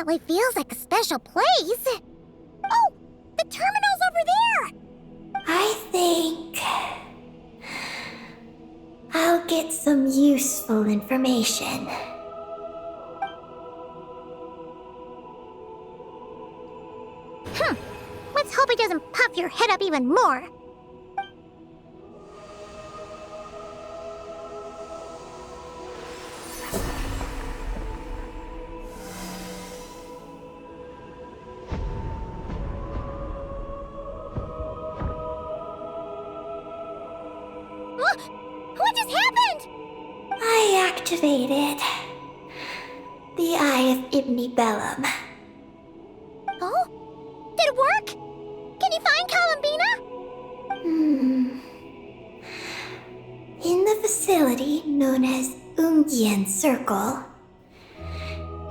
definitely feels like a special place. Oh, the terminal's over there! I think I'll get some useful information. Let's hope it doesn't puff your head up even more. What just happened? I activated the Eye of Ibni-Belum. Oh? Did it work? Can you find Columbiene? In the facility known as Ungien Circle,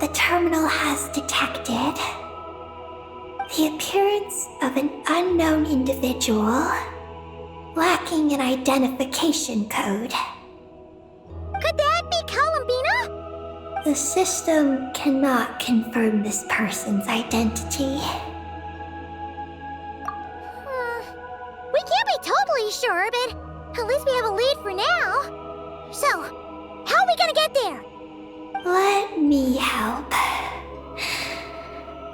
the terminal has detected the appearance of an unknown individual lacking an identification code. Could that be Columbiene? The system cannot confirm this person's identity. We can't be totally sure, but at least we have a lead for now. So, how are we gonna get there? Let me help.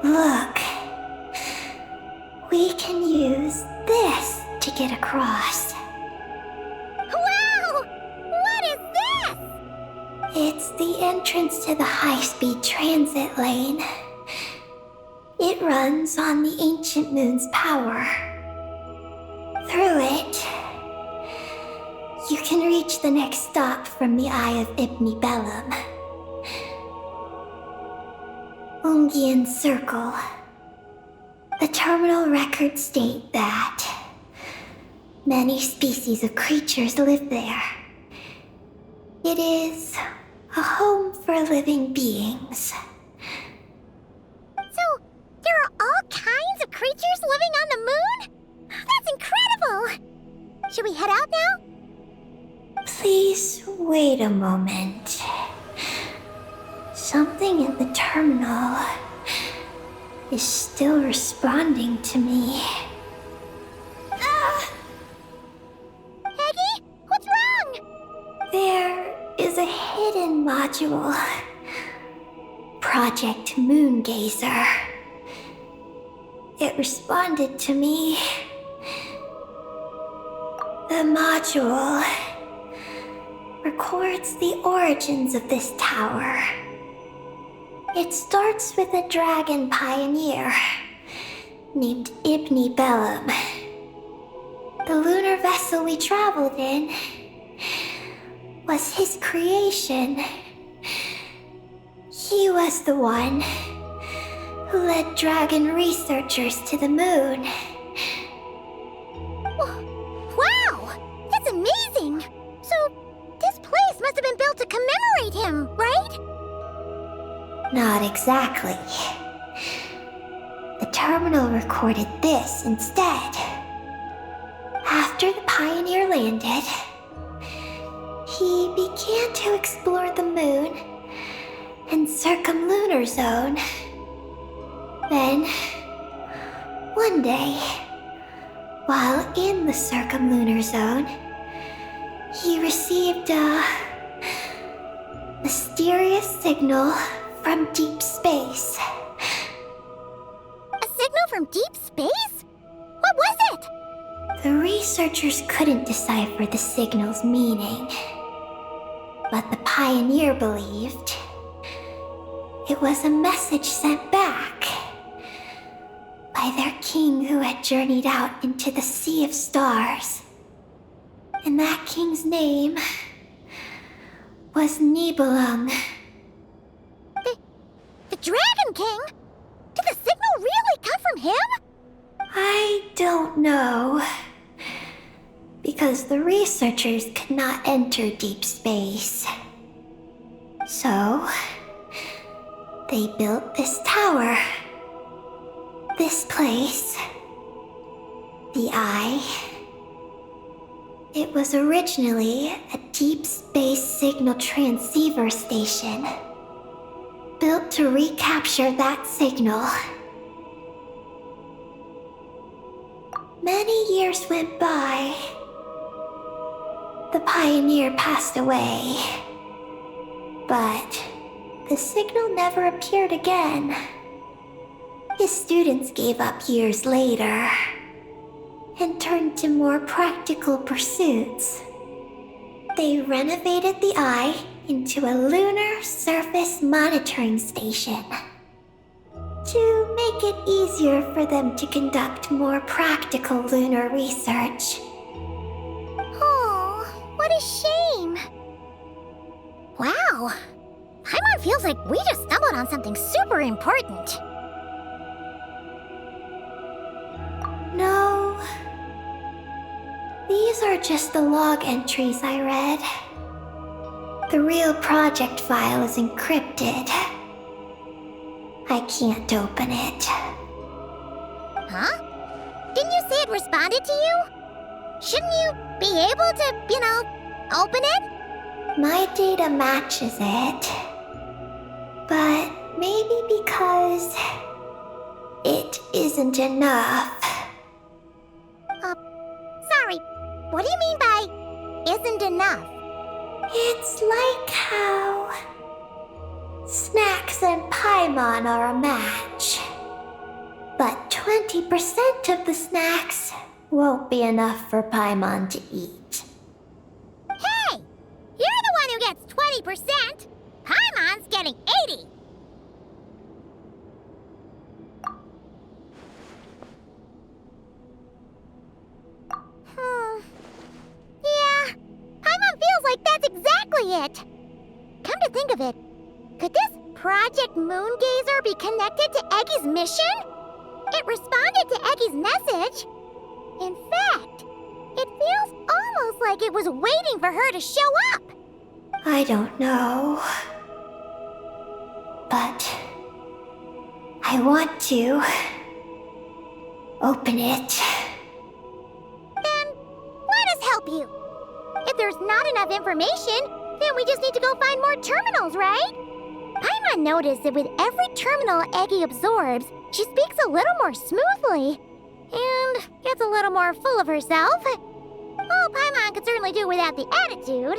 Look. We can use this to get across. Wow! What is this? It's the entrance to the high-speed transit lane. It runs on the ancient moon's power. Through it, you can reach the next stop from the Eye of Ibni-Belum. Ungien Circle. The terminal records state that many species of creatures live there. It is a home for living beings. So, there are all kinds of creatures living on the moon? That's incredible! Should we head out now? Please wait a moment. Something in the terminal is still responding to me. Peggy, what's wrong? There is a hidden module. Project Moongazer. It responded to me. The module records the origins of this tower. It starts with a dragon pioneer named Ibni-Belum. The lunar vessel we traveled in was his creation. He was the one who led dragon researchers to the moon. Wow! That's amazing! So, this place must have been built to commemorate him, right? Not exactly. The terminal recorded this instead. After the pioneer landed, he began to explore the moon and circumlunar zone. Then, one day, while in the circumlunar zone, he received a mysterious signal from deep space. A signal from deep space? What was it? The researchers couldn't decipher the signal's meaning, but the pioneer believed it was a message sent back by their king who had journeyed out into the sea of stars. And that king's name was Nibelung. The Dragon King? Did the signal really come from him? I don't know. Because the researchers could not enter deep space. So, they built this tower. This place. The Eye. It was originally a deep space signal transceiver station. built to recapture that signal. Many years went by. The pioneer passed away. But the signal never appeared again. His students gave up years later and turned to more practical pursuits. They renovated the eye into a lunar surface monitoring station to make it easier for them to conduct more practical lunar research. Oh, what a shame. Wow. Paimon feels like we just stumbled on something super important. No. These are just the log entries I read. The real project file is encrypted. I can't open it. Huh? Didn't you say it responded to you? Shouldn't you be able to, open it? My data matches it. But maybe because it isn't enough. Sorry. What do you mean by isn't enough? It's like how snacks and Paimon are a match. But 20% of the snacks won't be enough for Paimon to eat. Hey! You're the one who gets 20%! Paimon's getting 80! Yeah, Paimon feels like that's exactly it! Come to think of it, could this Project Moongazer be connected to Eggy's mission? It responded to Eggy's message. In fact, it feels almost like it was waiting for her to show up. I don't know. But I want to open it. Then let us help you. If there's not enough information, then we just need to go find more terminals, right? Paimon noticed that with every terminal Eggy absorbs, she speaks a little more smoothly and gets a little more full of herself. All Paimon could certainly do without the attitude.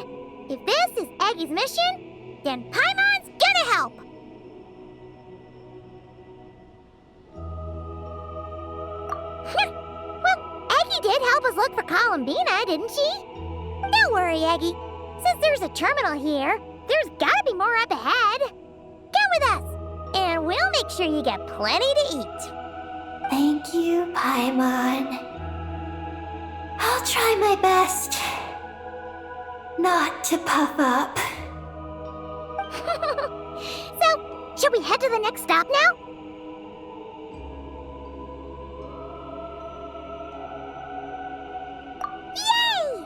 If this is Eggy's mission, then Paimon's gonna help. Well, Eggy did help us look for Columbiне, didn't she? Don't worry, Eggy. Since there's a terminal here, there's gotta be more up ahead. Come with us, and we'll make sure you get plenty to eat. Thank you, Paimon. I'll try my best not to puff up. So, should we head to the next stop now? Yay!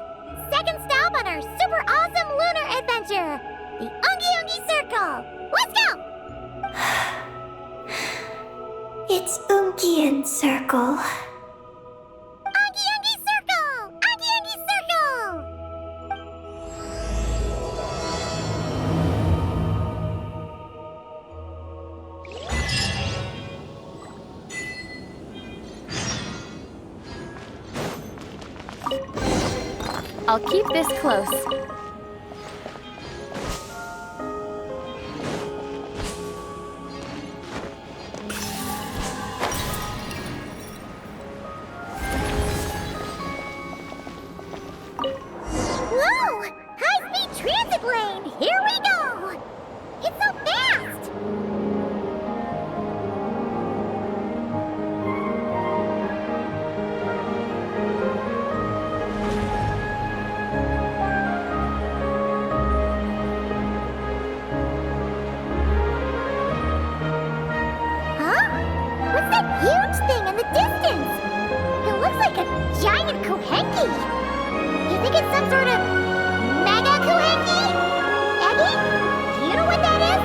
Second stop on our super awesome lunar adventure, the Ungi Circle. Let's go! It's Ungien Circle. Ungi Circle! Ungi Circle! I'll keep this close. Whoa! High-speed transit lane! Here we go! It's so fast! Huh? What's that huge thing in the distance? It looks like a giant Kuhenki! You think it's some sort of mega Kuhenki? Eggy? Do you know what that is?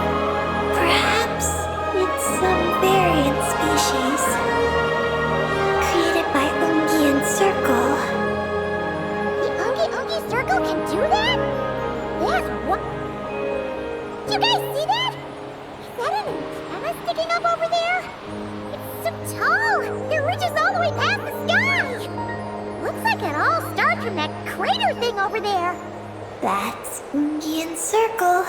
Perhaps it's some variant species created by Ungien Circle. The Ungi Circle can do that? Yes, what? Do you guys see that? Is that an sticking up over there? It's so tall! It reaches all the way past the sky! Looks like it all starts from that crater thing over there. That's Ungian Circle.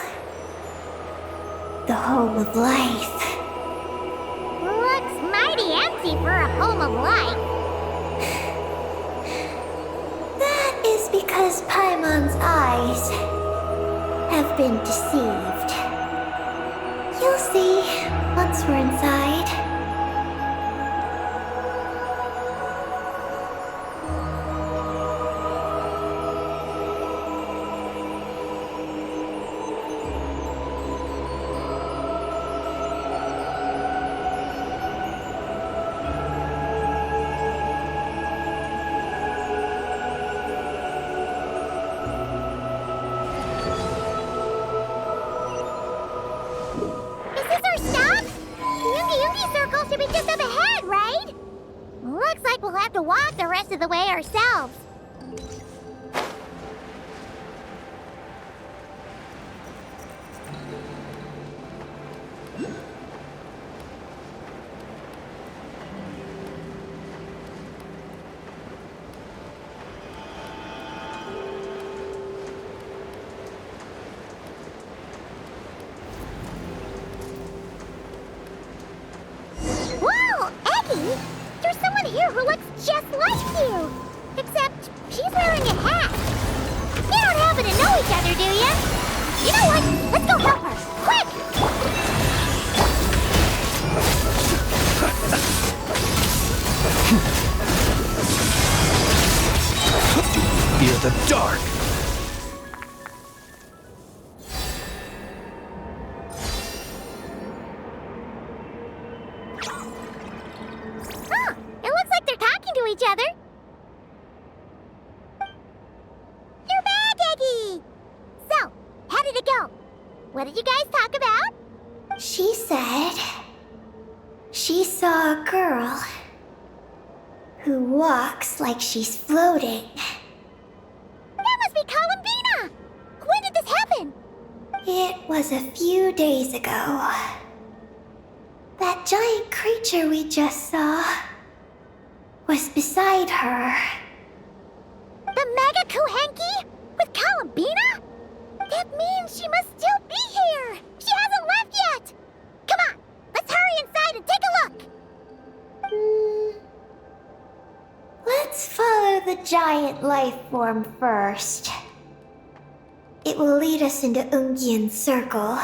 The home of life. Looks mighty empty for a home of life. That is because Paimon's eyes have been deceived. You'll see once we're inside. The way ourselves. Whoa, Eggy! There's someone here who looks just like you! Except, she's wearing a hat. You don't happen to know each other, do you? You know what? Let's go help her. Quick! Fear the dark! Huh! It looks like they're talking to each other. What did you guys talk about? She said she saw a girl who walks like she's floating. That must be Columbiene! When did this happen? It was a few days ago. That giant creature we just saw was beside her. The Mega Kuhenki? With Columbiene? That means she must still be here! She hasn't left yet! Come on, let's hurry inside and take a look! Let's follow the giant life form first. It will lead us into Ungian Circle.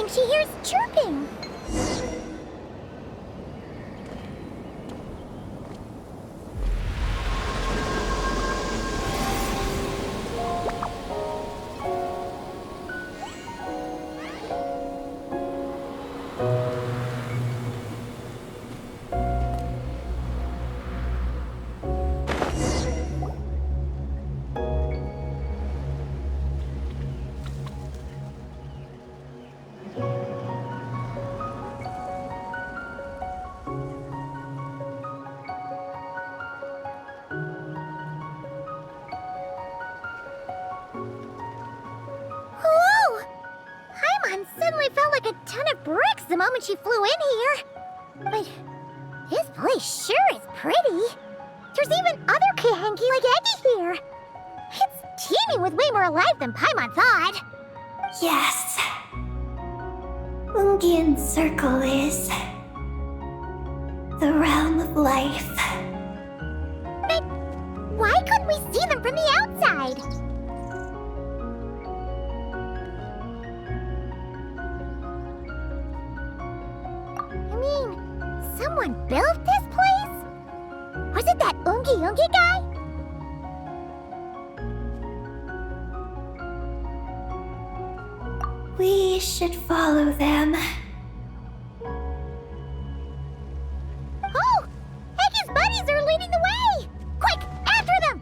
She hears chirping. Suddenly felt like a ton of bricks the moment she flew in here. But this place sure is pretty. There's even other Kuhenki like Eggy here. It's teeming with way more life than Paimon thought. Yes. Ungian Circle is the realm of life. But why couldn't we see them from the outside? I mean, someone built this place? Was it that Ungi guy? We should follow them. Oh! Eggy's buddies are leading the way! Quick, after them!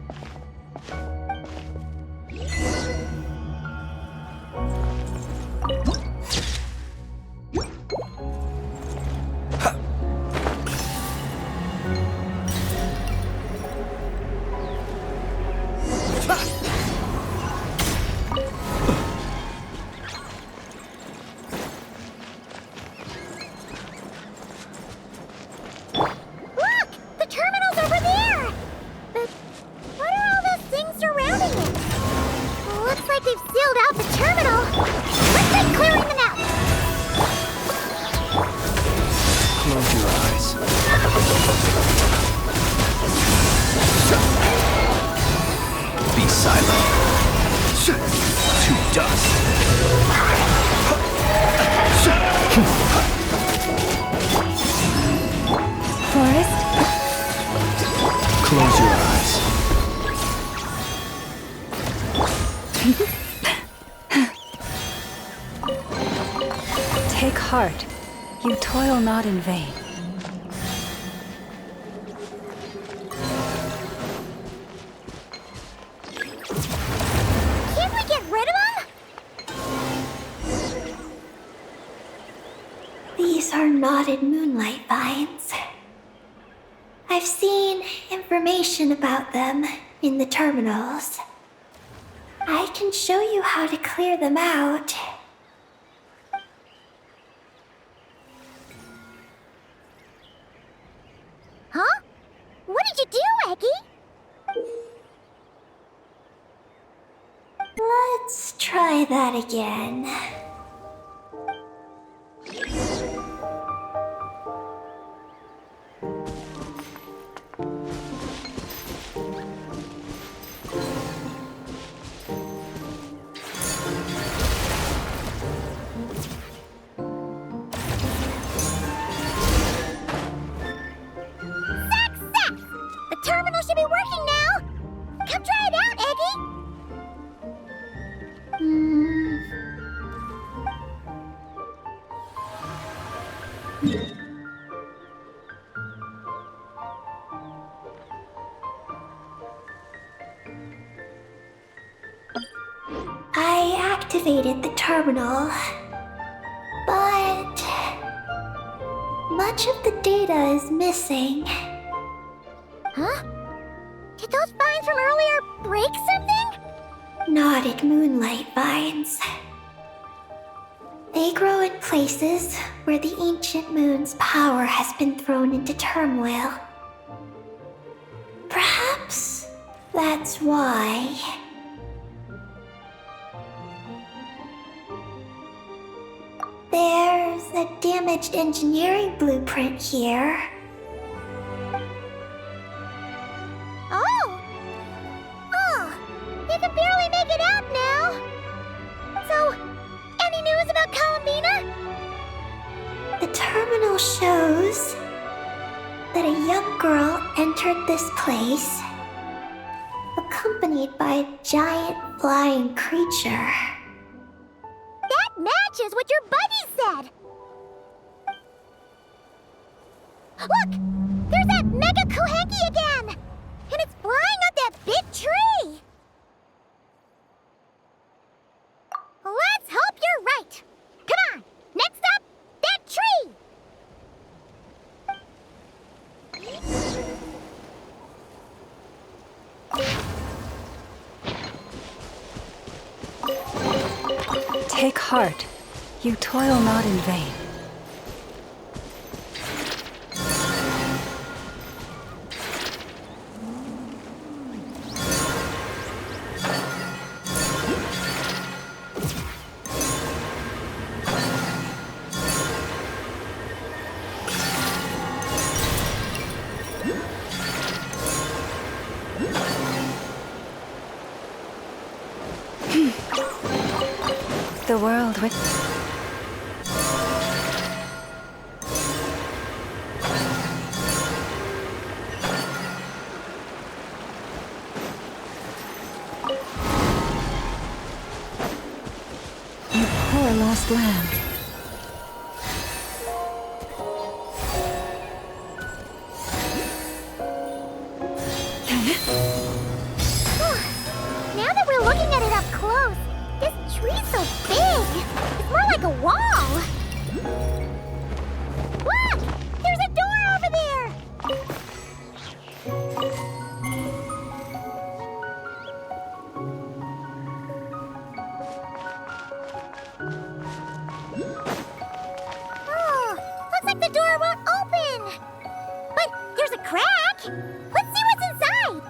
to dust. Forest? Close your eyes. Take heart. You toil not in vain. Can't we get rid of them? These are knotted moonlight vines. I've seen information about them in the terminals. I can show you how to clear them out. Huh? What did you do, Eggy? Let's try that again. Success! The terminal should be working now! Come try it out, Eggy! I activated the terminal, but much of the data is missing. Huh? Did those vines from earlier break something? Knotted moonlight vines. They grow in places where the ancient moon's power has been thrown into turmoil. Perhaps that's why. There's a damaged engineering blueprint here. Oh! Oh! You can barely make it out now! So, any news about Columbiene? The terminal shows that a young girl entered this place, accompanied by a giant flying creature. That matches what your buddy said! Look! There's that Mega Kuhenki again! And it's flying up that big tree! Let's hope you're right! Come on! Next up, that tree! Take heart. You toil not in vain. The world with... You poor lost lamb. Now that we're looking at it up close, this tree's so big! It's more like a wall! Look! There's a door over there! Oh, looks like the door won't open! But there's a crack! Let's see what's inside!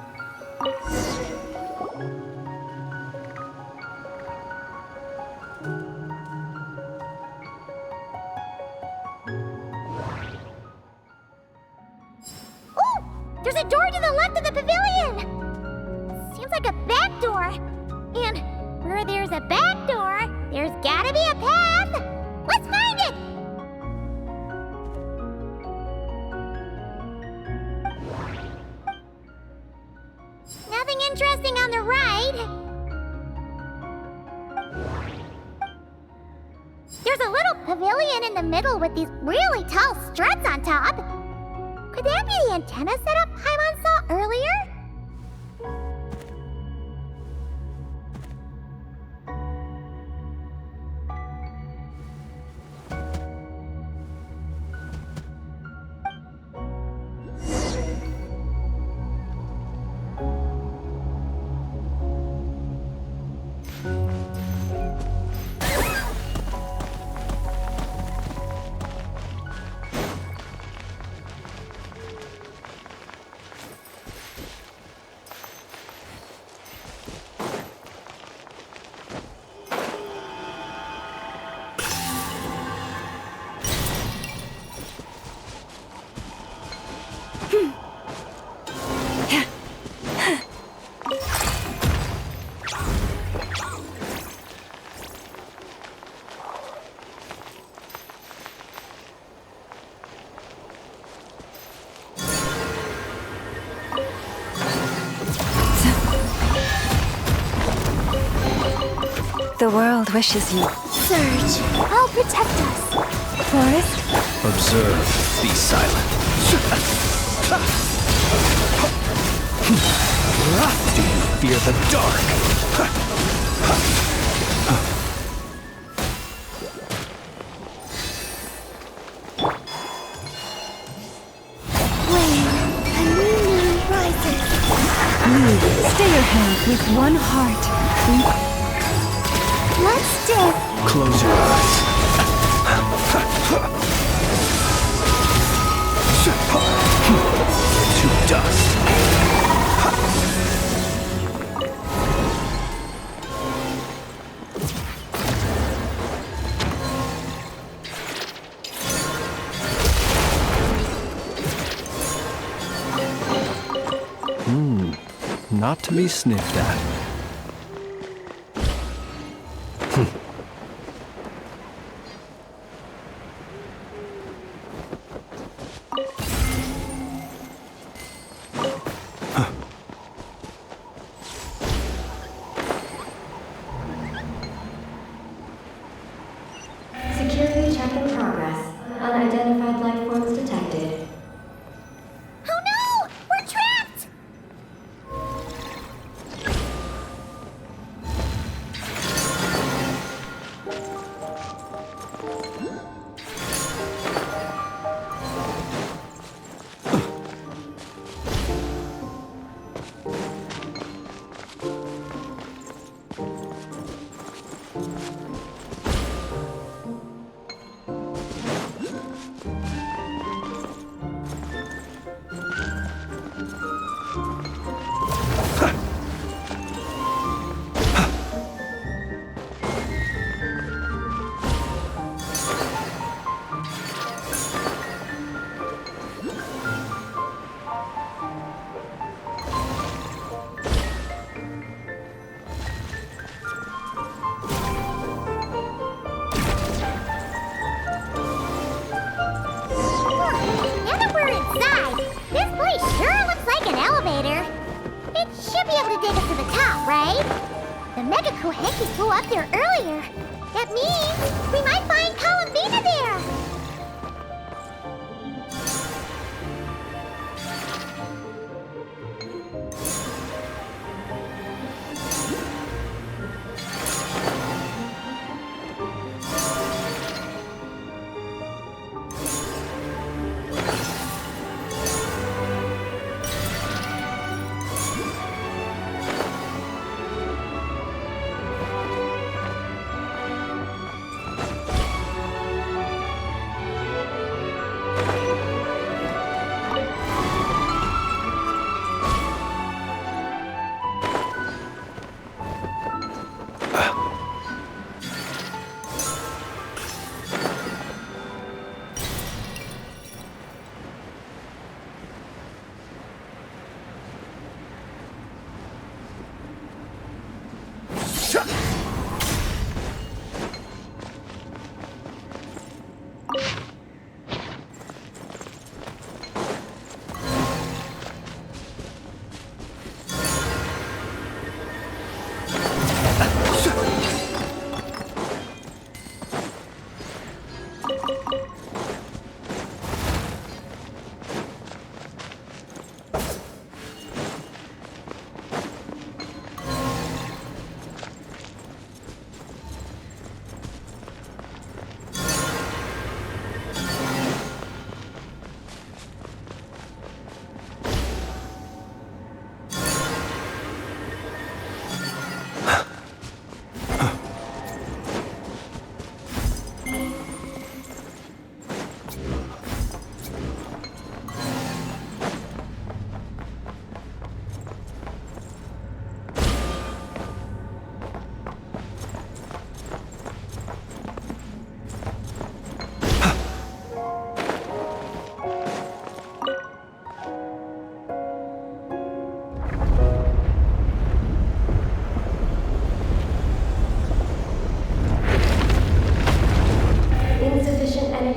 Oh! There's a door to the left of the pavilion! Seems like a back door. And where there's a back door, there's gotta be a path. Let's find it! Nothing interesting on the right. There's a little pavilion in the middle with these really tall struts on top. Could that be the antenna setup Paimon saw earlier? The world wishes you. Surge, I'll protect us. Forest? Observe. Be silent. Do you fear the dark? When a new moon rises. Stay your hand with one heart. Let's dip. Close your eyes. To dust. Not to be sniffed at. Security check in progress. Unidentified life forms detected. Oh no! We're trapped! Now that we're inside, this place sure looks like an elevator. It should be able to take us to the top, right? The Mega Kohenki flew up there earlier. That means we might find Columbiне there.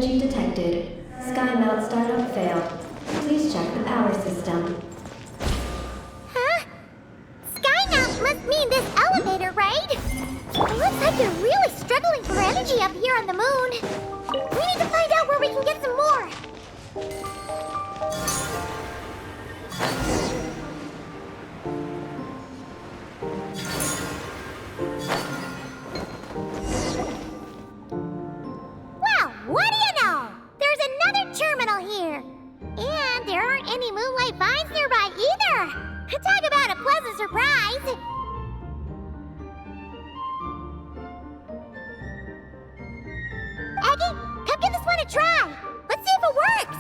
Installation detected. Sky mount startup failed. Please check the power system. Huh? Sky must mean this elevator, right? It looks like they're really struggling for energy up here on the moon. We need to find out where we can get some more. Well, what do you know? There's another terminal here. And there aren't any moonlight vines nearby either. Talk about a pleasant surprise. Aggie, come give this one a try. Let's see if it works.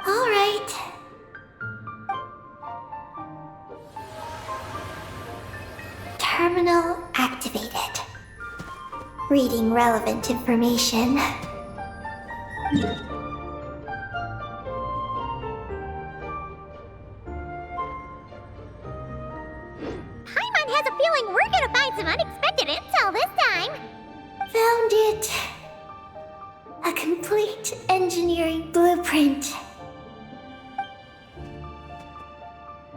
All right. Terminal activated. Reading relevant information. Paimon has a feeling we're gonna find some unexpected intel this time. Found it. A complete engineering blueprint.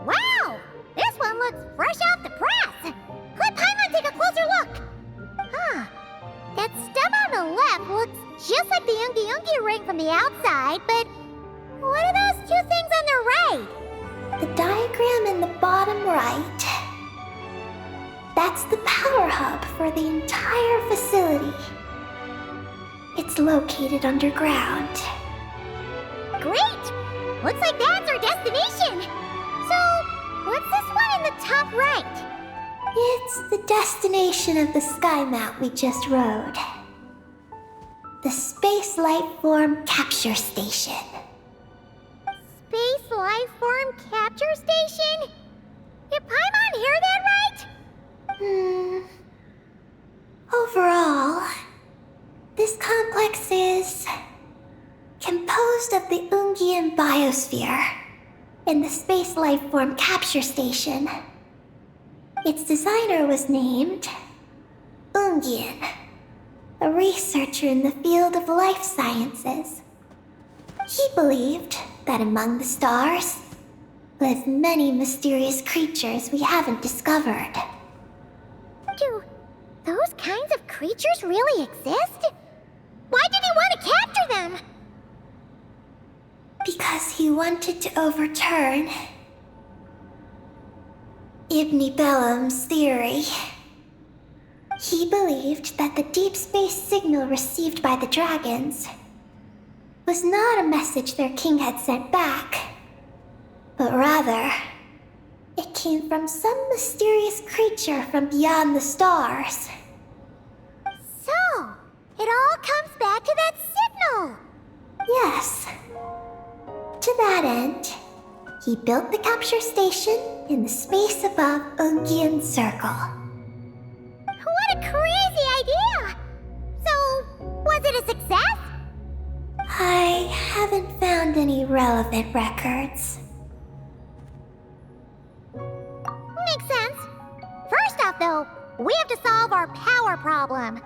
Wow! This one looks fresh off the press. Let Paimon take a closer look. Huh. That stem on the left looks just like the Ungi ring from the outside, but what are those two things on the right? The diagram in the bottom right. That's the power hub for the entire facility. It's located underground. Great! Looks like that's our destination. So, what's this one in the top right? It's the destination of the sky mount we just rode. The Space Lifeform Capture Station. Space Lifeform Capture Station? Did Paimon hear that right? Overall, this complex is composed of the Ungian biosphere and the Space Lifeform Capture Station. Its designer was named Ungien, a researcher in the field of life sciences. He believed that among the stars live many mysterious creatures we haven't discovered. Do those kinds of creatures really exist? Why did he want to capture them? Because he wanted to overturn Ibni-Belum's theory. He believed that the deep space signal received by the dragons was not a message their king had sent back, but rather, it came from some mysterious creature from beyond the stars. So, it all comes back to that signal. Yes. To that end, he built the capture station in the space above Ungian Circle. What a crazy idea! So, was it a success? I haven't found any relevant records. Makes sense. First off, though, we have to solve our power problem.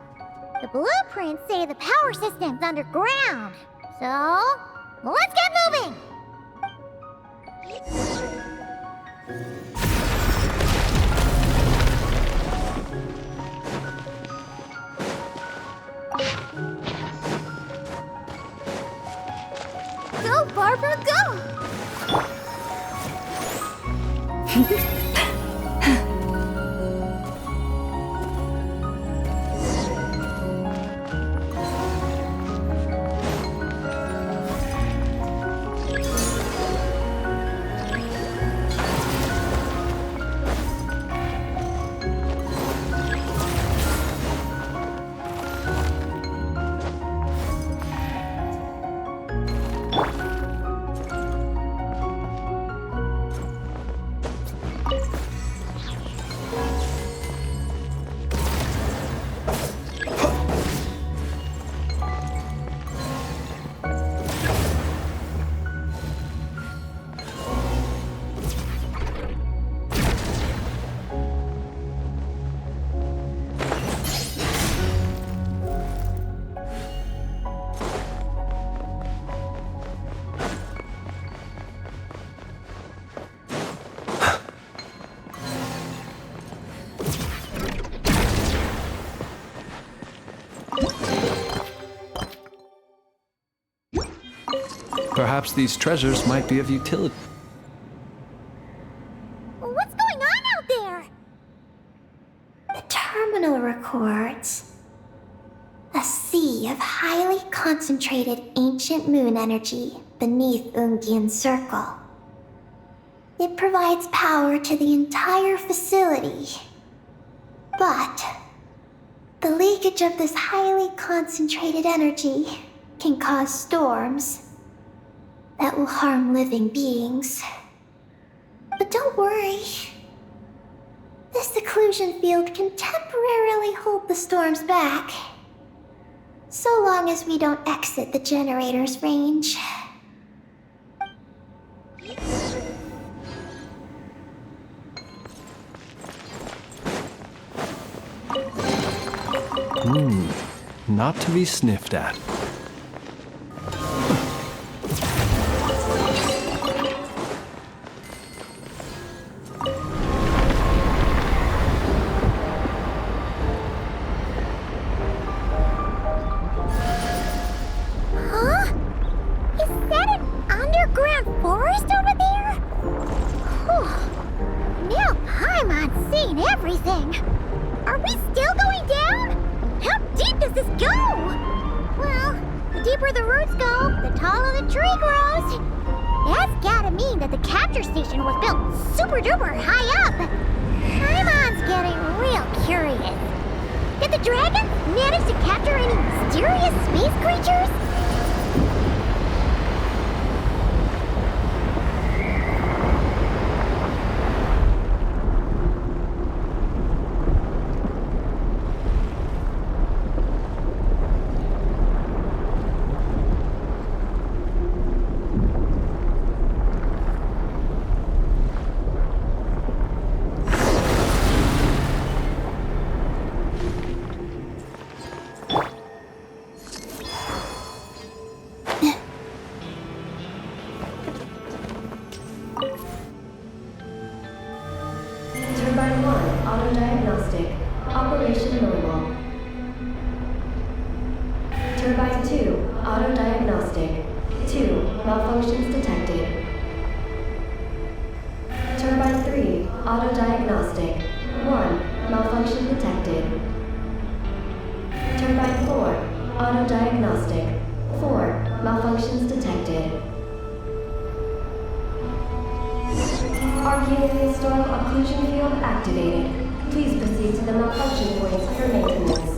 The blueprints say the power system's underground. So, let's get moving! Go, Barbara, go! Perhaps these treasures might be of utility. What's going on out there? The terminal records a sea of highly concentrated ancient moon energy beneath Ungien's circle. It provides power to the entire facility. But the leakage of this highly concentrated energy can cause storms that will harm living beings. But don't worry. This seclusion field can temporarily hold the storms back, so long as we don't exit the generator's range. Not to be sniffed at. Huh? Is that an underground forest over there? Whew. Now Paimon's seen everything. Are we still going down? How deep does this go? Well, the deeper the roots go, the taller the tree grows. That's gotta mean that the capture station was built super duper high up. Paimon's getting real curious. Did the dragon manage to capture any mysterious space creatures? Turbine 1, auto-diagnostic. Operation normal. Turbine 2, auto-diagnostic. 2, malfunctions detected. Turbine 3, auto-diagnostic. 1, malfunction detected. Turbine 4, auto-diagnostic. 4, malfunctions detected. Arcane historical occlusion field activated. Please proceed to the malfunction points for maintenance.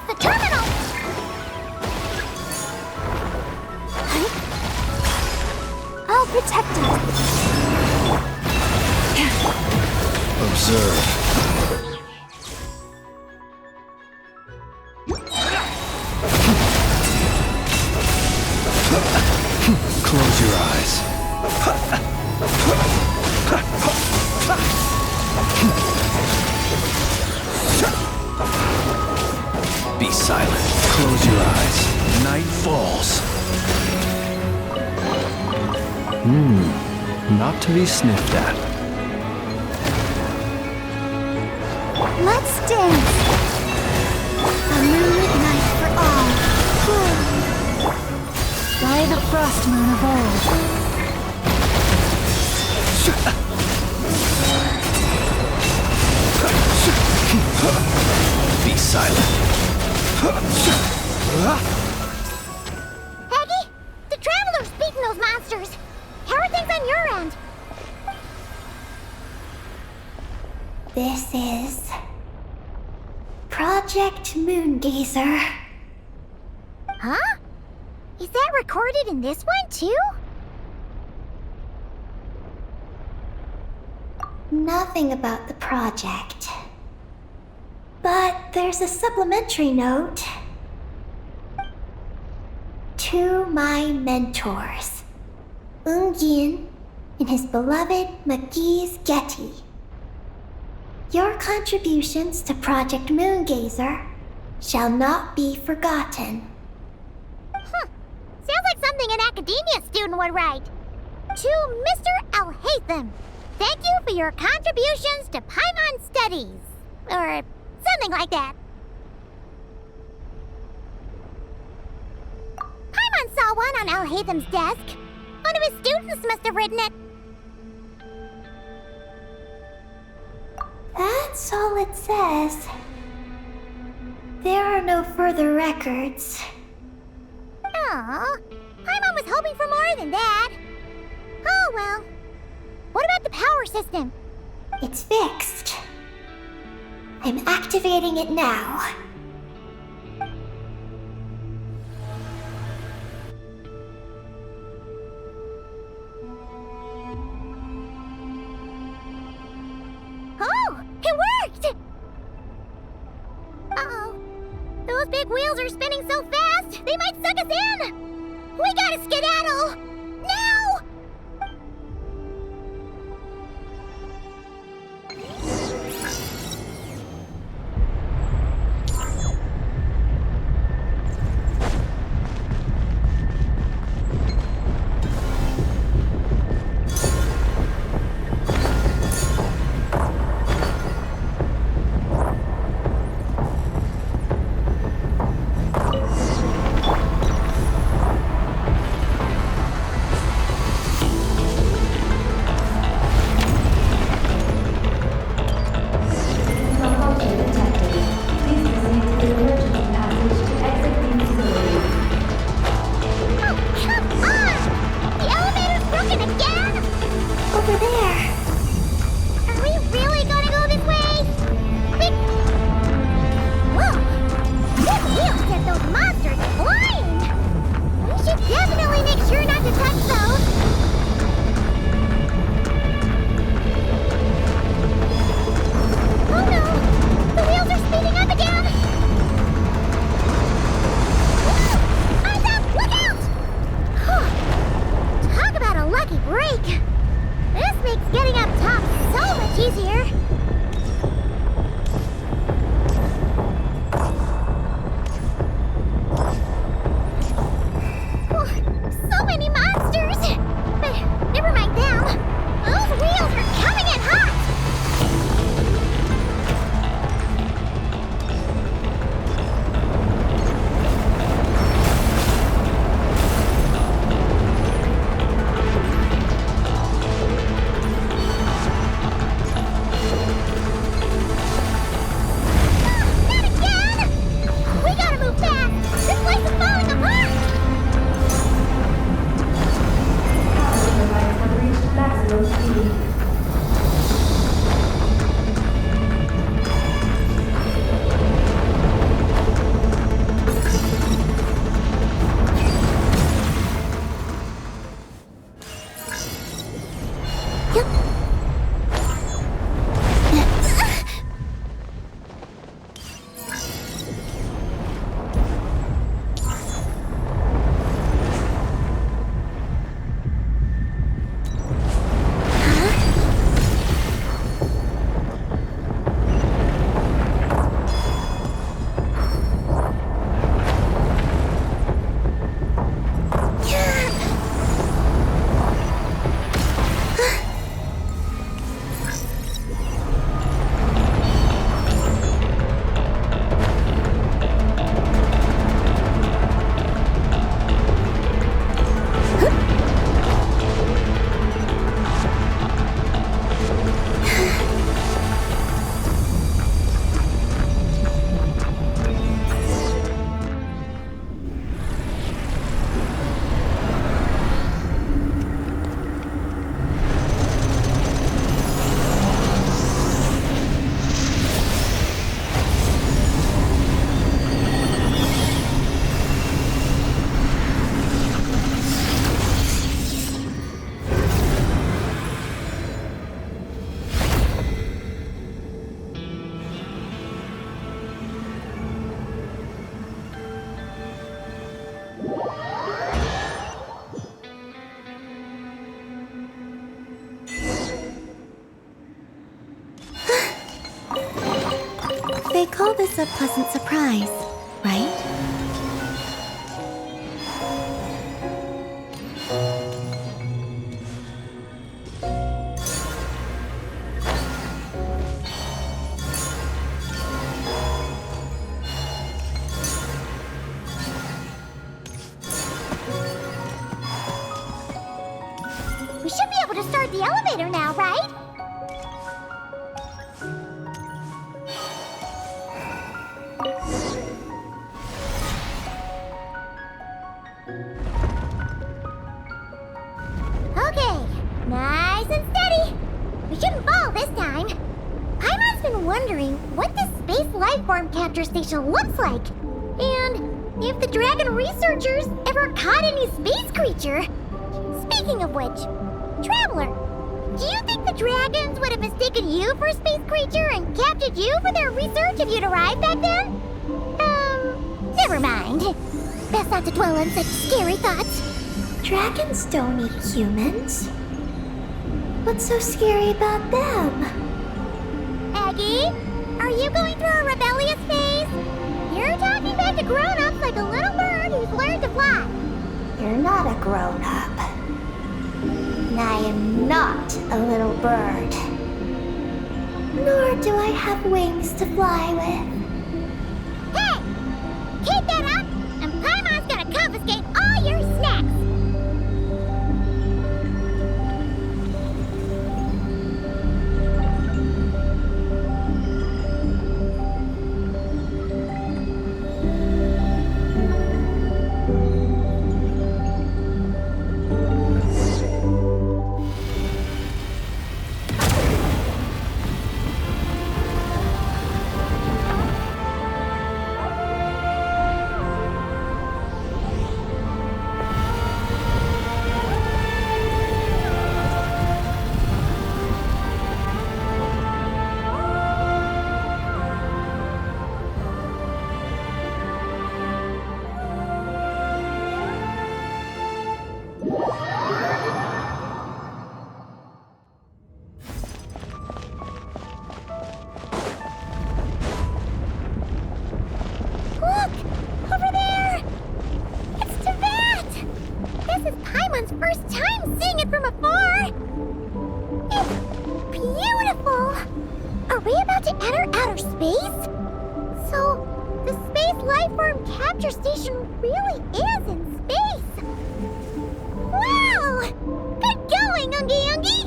the terminal! I'll protect it. Observe. Close your eyes. Be silent. Close your eyes. Night falls. Not to be sniffed at. Let's dance. A moonlit night for all. By the frost moon of old. Be silent. Peggy, the Traveler's beaten those monsters. How are things on your end? This is Project Moongazer. Huh? Is that recorded in this one, too? Nothing about the project. But there's a supplementary note. To my mentors, Ungien and his beloved McGee's Getty. Your contributions to Project Moongazer shall not be forgotten. Sounds like something an academia student would write. To Mr. Alhaitham, thank you for your contributions to Paimon Studies. Or something like that. Paimon saw one on Alhaitham's desk. One of his students must have written it. That's all it says. There are no further records. Aw, Paimon was hoping for more than that. Oh well. What about the power system? It's fixed. I'm activating it now. Oh, it worked! Uh-oh. Those big wheels are spinning so fast, they might suck us in! We gotta skedaddle! Now! call this a pleasant surprise, right? We should be able to start the elevator now, right? Okay, nice and steady. We shouldn't fall this time. Paimon's been wondering what this space lifeform capture station looks like, and if the dragon researchers ever caught any space creature. Speaking of which, Traveler, do you think the dragons would have mistaken you for a space creature and captured you for their research if you'd arrived back then? Never mind. Best not to dwell on such scary thoughts. Dragons don't eat humans. What's so scary about them? Aggie, are you going through a rebellious phase? You're talking back to grown-ups like a little bird who's learned to fly. You're not a grown-up. And I am not a little bird. Nor do I have wings to fly with. Hey! Keep that up, and Paimon's gonna confiscate all your snacks! First time seeing it from afar! It's beautiful! Are we about to enter outer space? So, the space lifeform capture station really is in space! Wow! Good going, Ungi Ungi!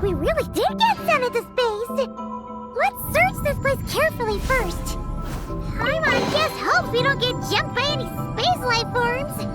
We really did get sent into space! Let's search this place carefully first. Paimon just hopes we don't get jumped by any space life forms.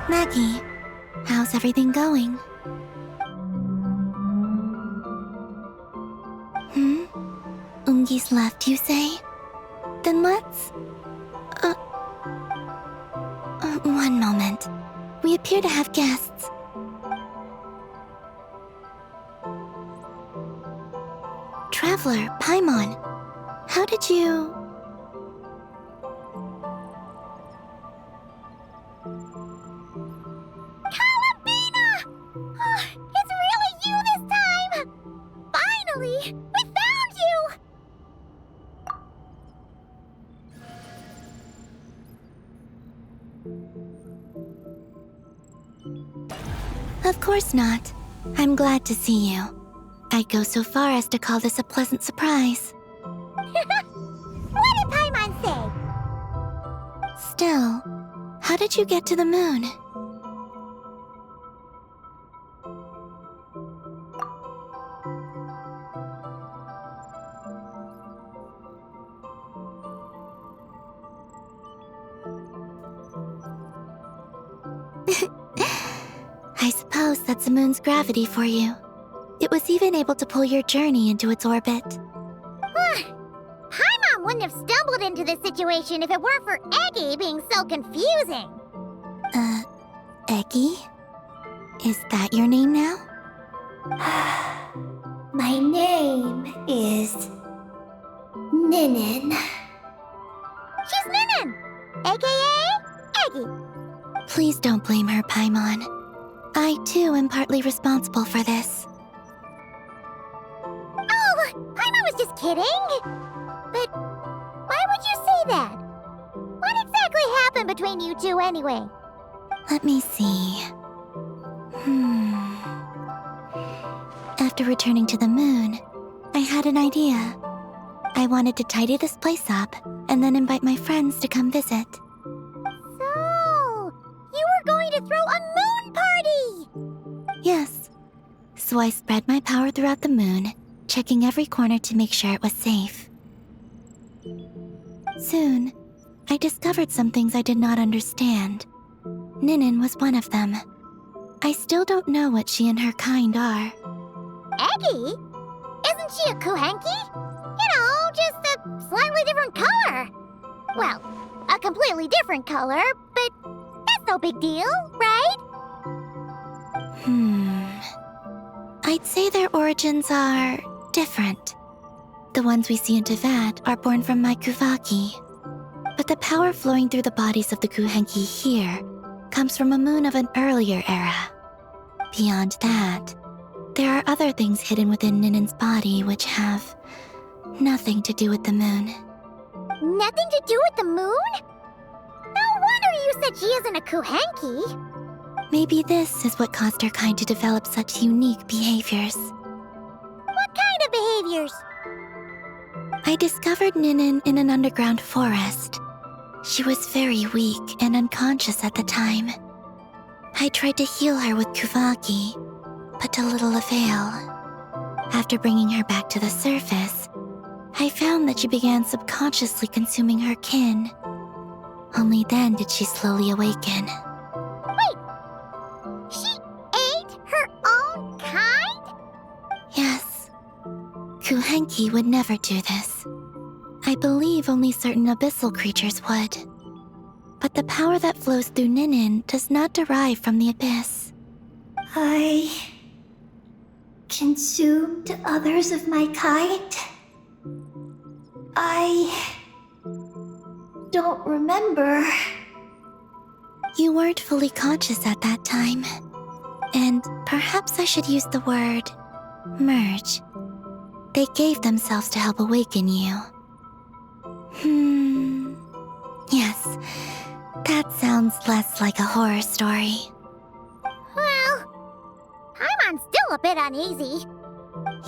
Maggie, how's everything going? Kuhenkis left, you say? Then let's... one moment. We appear to have guests. Traveler, Paimon, how did you... Columbiene! Oh, it's really you this time! Finally! We found you! Of course not. I'm glad to see you. I'd go so far as to call this a pleasant surprise. What did Paimon say? Still, how did you get to the moon? I suppose that's the moon's gravity for you. It was even able to pull your journey into its orbit. Paimon wouldn't have stumbled into this situation if it weren't for Eggy being so confusing. Eggy? Is that your name now? My name is... Ninin. She's Ninin, aka Eggy. Please don't blame her, Paimon. I, too, am partly responsible for this. Oh, Paimon was just kidding. But why would you say that? What exactly happened between you two anyway? Let me see. After returning to the moon, I had an idea. I wanted to tidy this place up and then invite my friends to come visit. So, you were going to throw a moon party! Yes. So I spread my power throughout the moon, checking every corner to make sure it was safe. Soon, I discovered some things I did not understand. Ninin was one of them. I still don't know what she and her kind are. Eggy? Isn't she a Kuhenki? You know, just a slightly different color. Well, a completely different color, but that's no big deal, right? I'd say their origins are different. The ones we see in Tevat are born from my Kuvaki. But the power flowing through the bodies of the Kuhenki here comes from a moon of an earlier era. Beyond that, there are other things hidden within Ninin's body which have nothing to do with the moon. Nothing to do with the moon? No wonder you said she isn't a Kuhenki. Maybe this is what caused her kind to develop such unique behaviors. What kind of behaviors? I discovered Ninin in an underground forest. She was very weak and unconscious at the time. I tried to heal her with Kuvaki, but to little avail. After bringing her back to the surface, I found that she began subconsciously consuming her kin. Only then did she slowly awaken. Wait! She ate her own kind? Yes. Kuhenki would never do this. I believe only certain abyssal creatures would. But the power that flows through Ninin does not derive from the abyss. I... consumed others of my kind? I... don't remember. You weren't fully conscious at that time. And perhaps I should use the word merge. They gave themselves to help awaken you. Yes, that sounds less like a horror story. Well, Paimon's still a bit uneasy.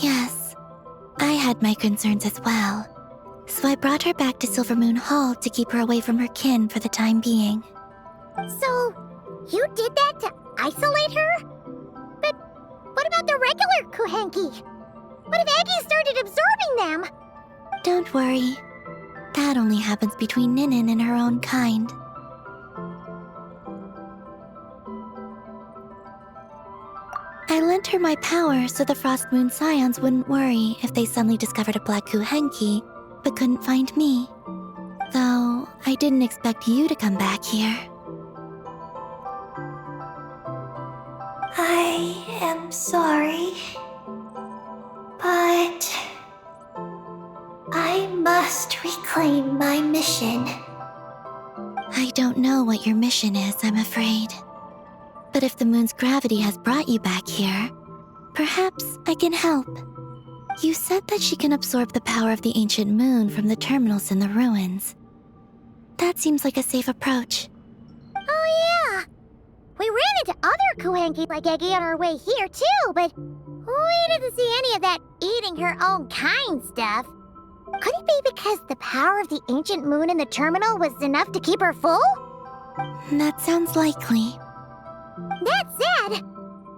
Yes, I had my concerns as well. So I brought her back to Silver Moon Hall to keep her away from her kin for the time being. So, you did that to isolate her? But what about the regular Kuhenki? What if Eggy started absorbing them? Don't worry. That only happens between Ninin and her own kind. I lent her my power so the Frost Moon Scions wouldn't worry if they suddenly discovered a black Kuhenki but couldn't find me. Though, I didn't expect you to come back here. I am sorry, but I must reclaim my mission. I don't know what your mission is, I'm afraid. But if the moon's gravity has brought you back here, perhaps I can help. You said that she can absorb the power of the ancient moon from the terminals in the ruins. That seems like a safe approach. Oh yeah! We ran into other Kuhenki like Eggy on our way here too, but we didn't see any of that eating her own kind stuff. Could it be because the power of the ancient moon in the terminal was enough to keep her full? That sounds likely. That said,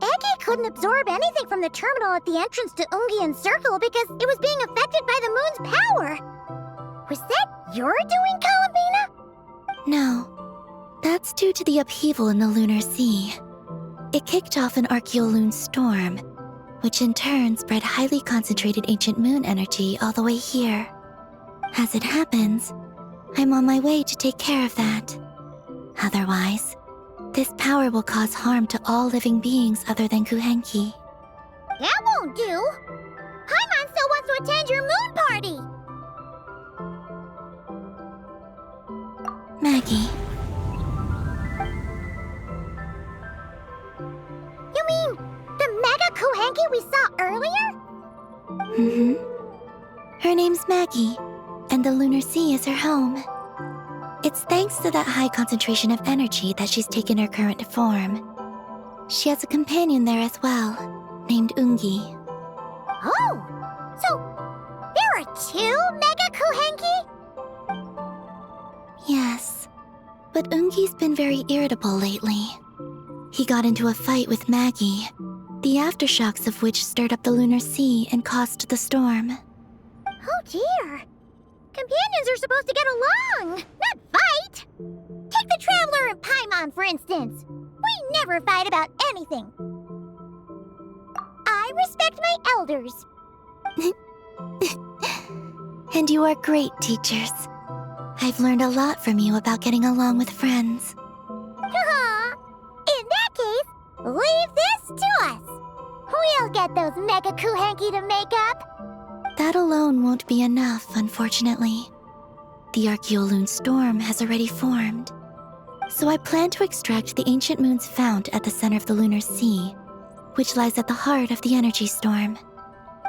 Eggy couldn't absorb anything from the terminal at the entrance to Ungian Circle because it was being affected by the moon's power. Was that your doing, Columbina? No. That's due to the upheaval in the lunar sea. It kicked off an archeoloon storm, which in turn spread highly concentrated ancient moon energy all the way here. As it happens, I'm on my way to take care of that. Otherwise, this power will cause harm to all living beings other than Kuhenki. That won't do! Paimon still wants to attend your moon party! Maggie. You mean the Mega Kuhenki we saw earlier? Her name's Maggie, and the lunar sea is her home. It's thanks to that high concentration of energy that she's taken her current form. She has a companion there as well, named Ungi. Oh! So, there are two Mega Kuhenki? Yes, but Ungi's been very irritable lately. He got into a fight with Maggie, the aftershocks of which stirred up the lunar sea and caused the storm. Oh dear! Companions are supposed to get along, not fight! Take the Traveler and Paimon, for instance. We never fight about anything. I respect my elders. And you are great teachers. I've learned a lot from you about getting along with friends. In that case, leave this to us. We'll get those Mega Kuhenki to make up. That alone won't be enough, unfortunately. The archeoloon storm has already formed. So I plan to extract the ancient moon's fount at the center of the lunar sea, which lies at the heart of the energy storm.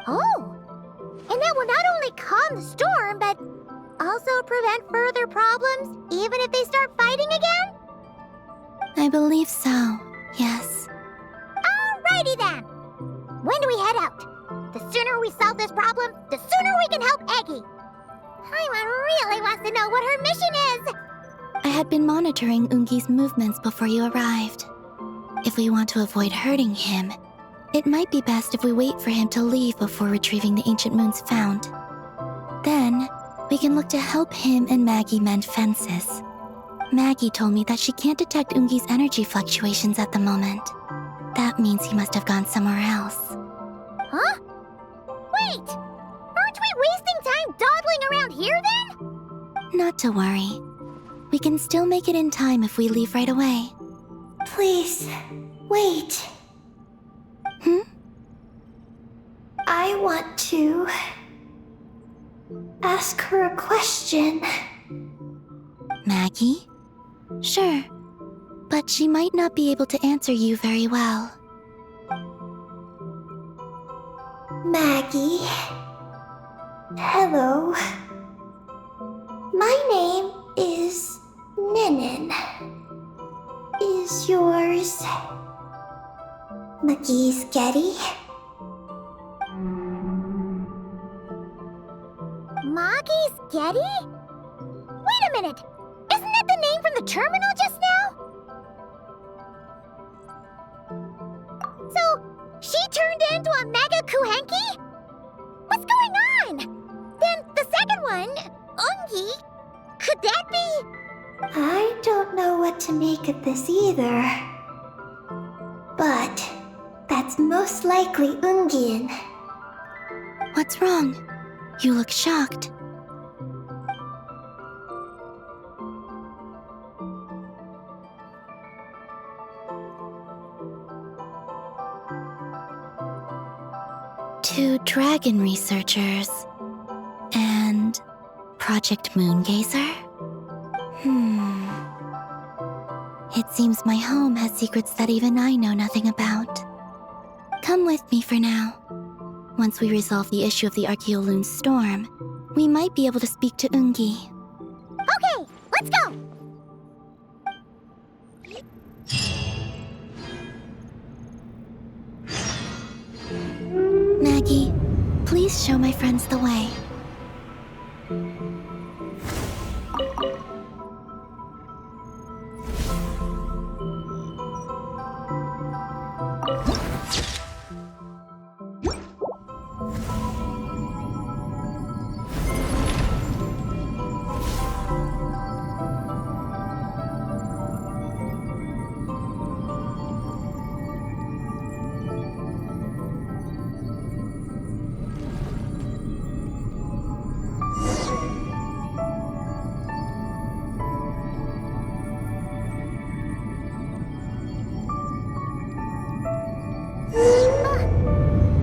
Oh! And that will not only calm the storm, but also prevent further problems, even if they start fighting again? I believe so, yes. Alrighty then! When do we head out? The sooner we solve this problem, the sooner we can help Eggy. Paimon really wants to know what her mission is. I had been monitoring Ungi's movements before you arrived. If we want to avoid hurting him, it might be best if we wait for him to leave before retrieving the ancient moon's fount. Then, we can look to help him and Maggie mend fences. Maggie told me that she can't detect Ungi's energy fluctuations at the moment. That means he must have gone somewhere else. Huh? Wait! Aren't we wasting time dawdling around here then? Not to worry. We can still make it in time if we leave right away. Please, wait. I want to ask her a question. Maggie? Sure, but she might not be able to answer you very well. Maggie. Hello. My name is Ninin. Is yours McGee's Getty? Maggie's Getty? Wait a minute! Isn't that the name from the terminal just now? So, she turned into a Mega Kuhenki? What's going on? Then the second one, Ungi, could that be? I don't know what to make of this either. But that's most likely Ungian. What's wrong? You look shocked. 2 dragon researchers, and Project Moongazer? It seems my home has secrets that even I know nothing about. Come with me for now. Once we resolve the issue of the Archaeoloon storm, we might be able to speak to Ungi. Okay, let's go! Maggie, please show my friends the way.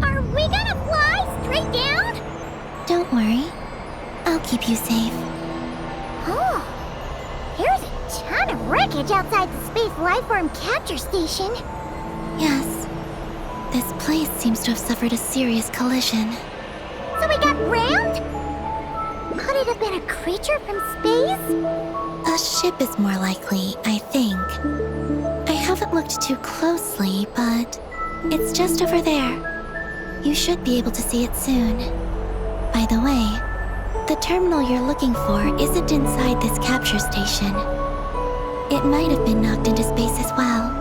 Are we gonna fly straight down? Don't worry. I'll keep you safe. Oh, here's a ton of wreckage outside the Space Lifeform Capture Station. Yes. This place seems to have suffered a serious collision. So we got rammed? Could it have been a creature from space? A ship is more likely, I think. I haven't looked too closely, but it's just over there. You should be able to see it soon. By the way, the terminal you're looking for isn't inside this capture station. It might have been knocked into space as well.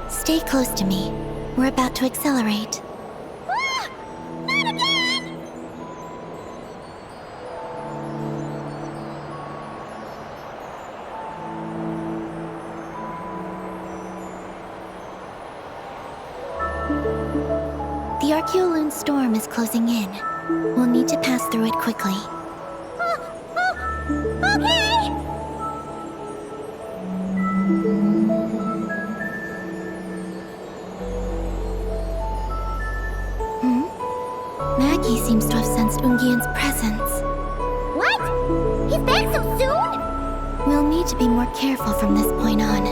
Stay close to me. We're about to accelerate. Ah! Not again! The Archaeoloon storm is closing in. We'll need to pass through it quickly. Okay! Maggie seems to have sensed Ungien's presence. What? He's back so soon? We'll need to be more careful from this point on.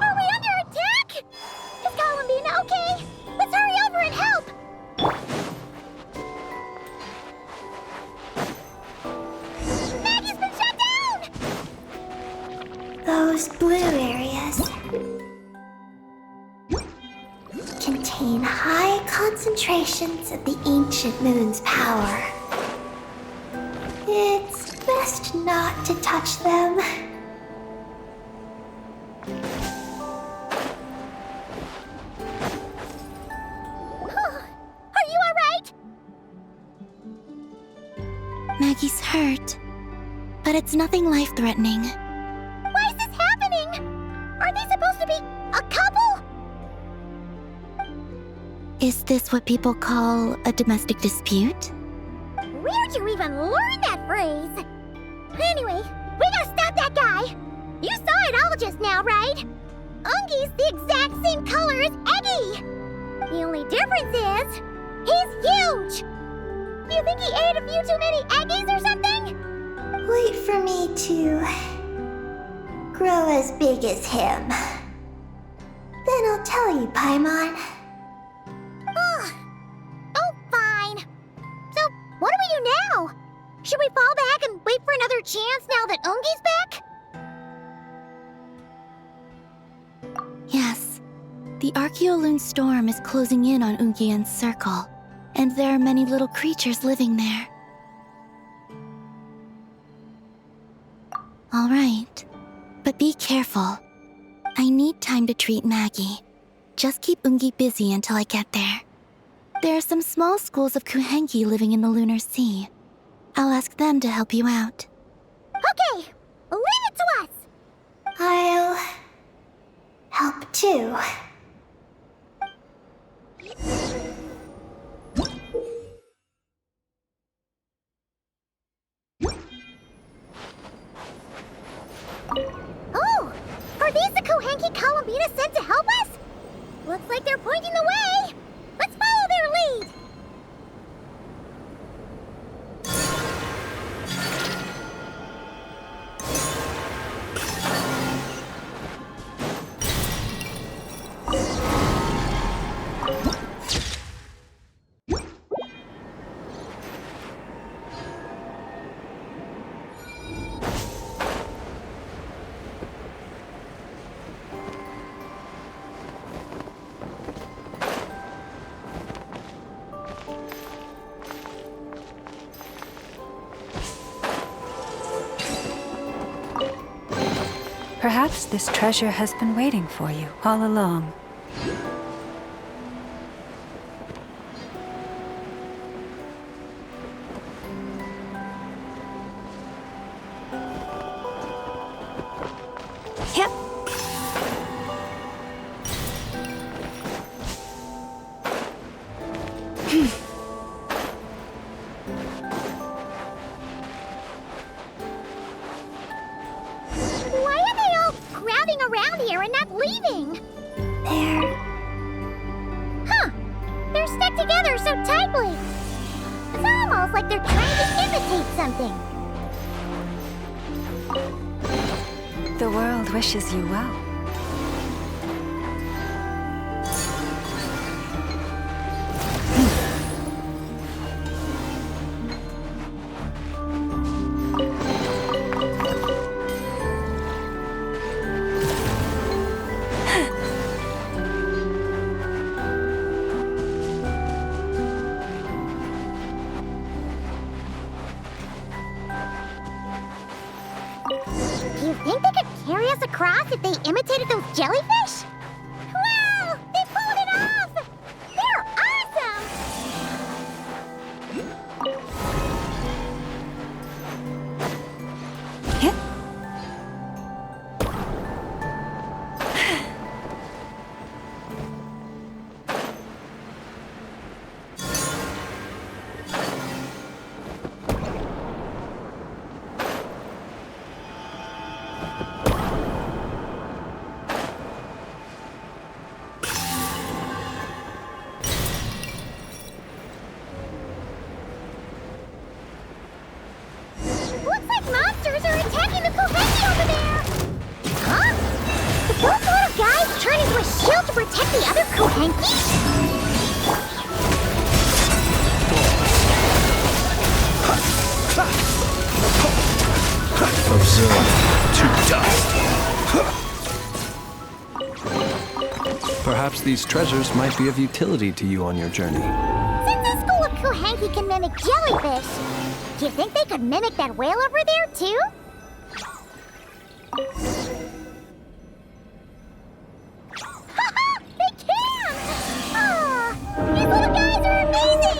Are we under attack? Is Columbian okay? Let's hurry over and help! Maggie's been shut down! Those blue areas contain high concentrations of the ancient moon's power. It's best not to touch them. Are you alright? Maggie's hurt, but it's nothing life-threatening. Why is this happening? Are they supposed to be a couple? Is this what people call a domestic dispute? Where'd you even learn that phrase? Anyway, we gotta stop that guy. You saw it all just now, right? Ungi's the exact same color as Eggy. The only difference is, he's huge. Do you think he ate a few too many Eggies or something? Wait for me to grow as big as him. Then I'll tell you, Paimon. Oh, fine. So, what do we do now? Should we fall back and wait for another chance now that Ungi's back? The Archeoloon storm is closing in on Ungien's circle, and there are many little creatures living there. All right, but be careful. I need time to treat Maggie. Just keep Ungi busy until I get there. There are some small schools of Kuhenki living in the Lunar Sea. I'll ask them to help you out. Okay, leave it to us. I'll help too. Oh, are these the Kuhenki Columbiene sent to help us? Looks like they're pointing the way. Let's follow their lead. Perhaps this treasure has been waiting for you all along. Yep. Around here and not leaving. They're stuck together so tightly. It's almost like they're trying to imitate something. The world wishes you well. Do you think they could carry us across if they imitated those jellyfish? Wow! They pulled it off! They're awesome! Looks like monsters are attacking the Kuhenki over there! Huh? Did those little guys turn into a shield to protect the other Kuhenki? Observe to dust. Perhaps these treasures might be of utility to you on your journey. Since the school of Kuhenki can mimic jellyfish, do you think they could mimic that whale over there, too? Haha! They can! Ah, these little guys are amazing!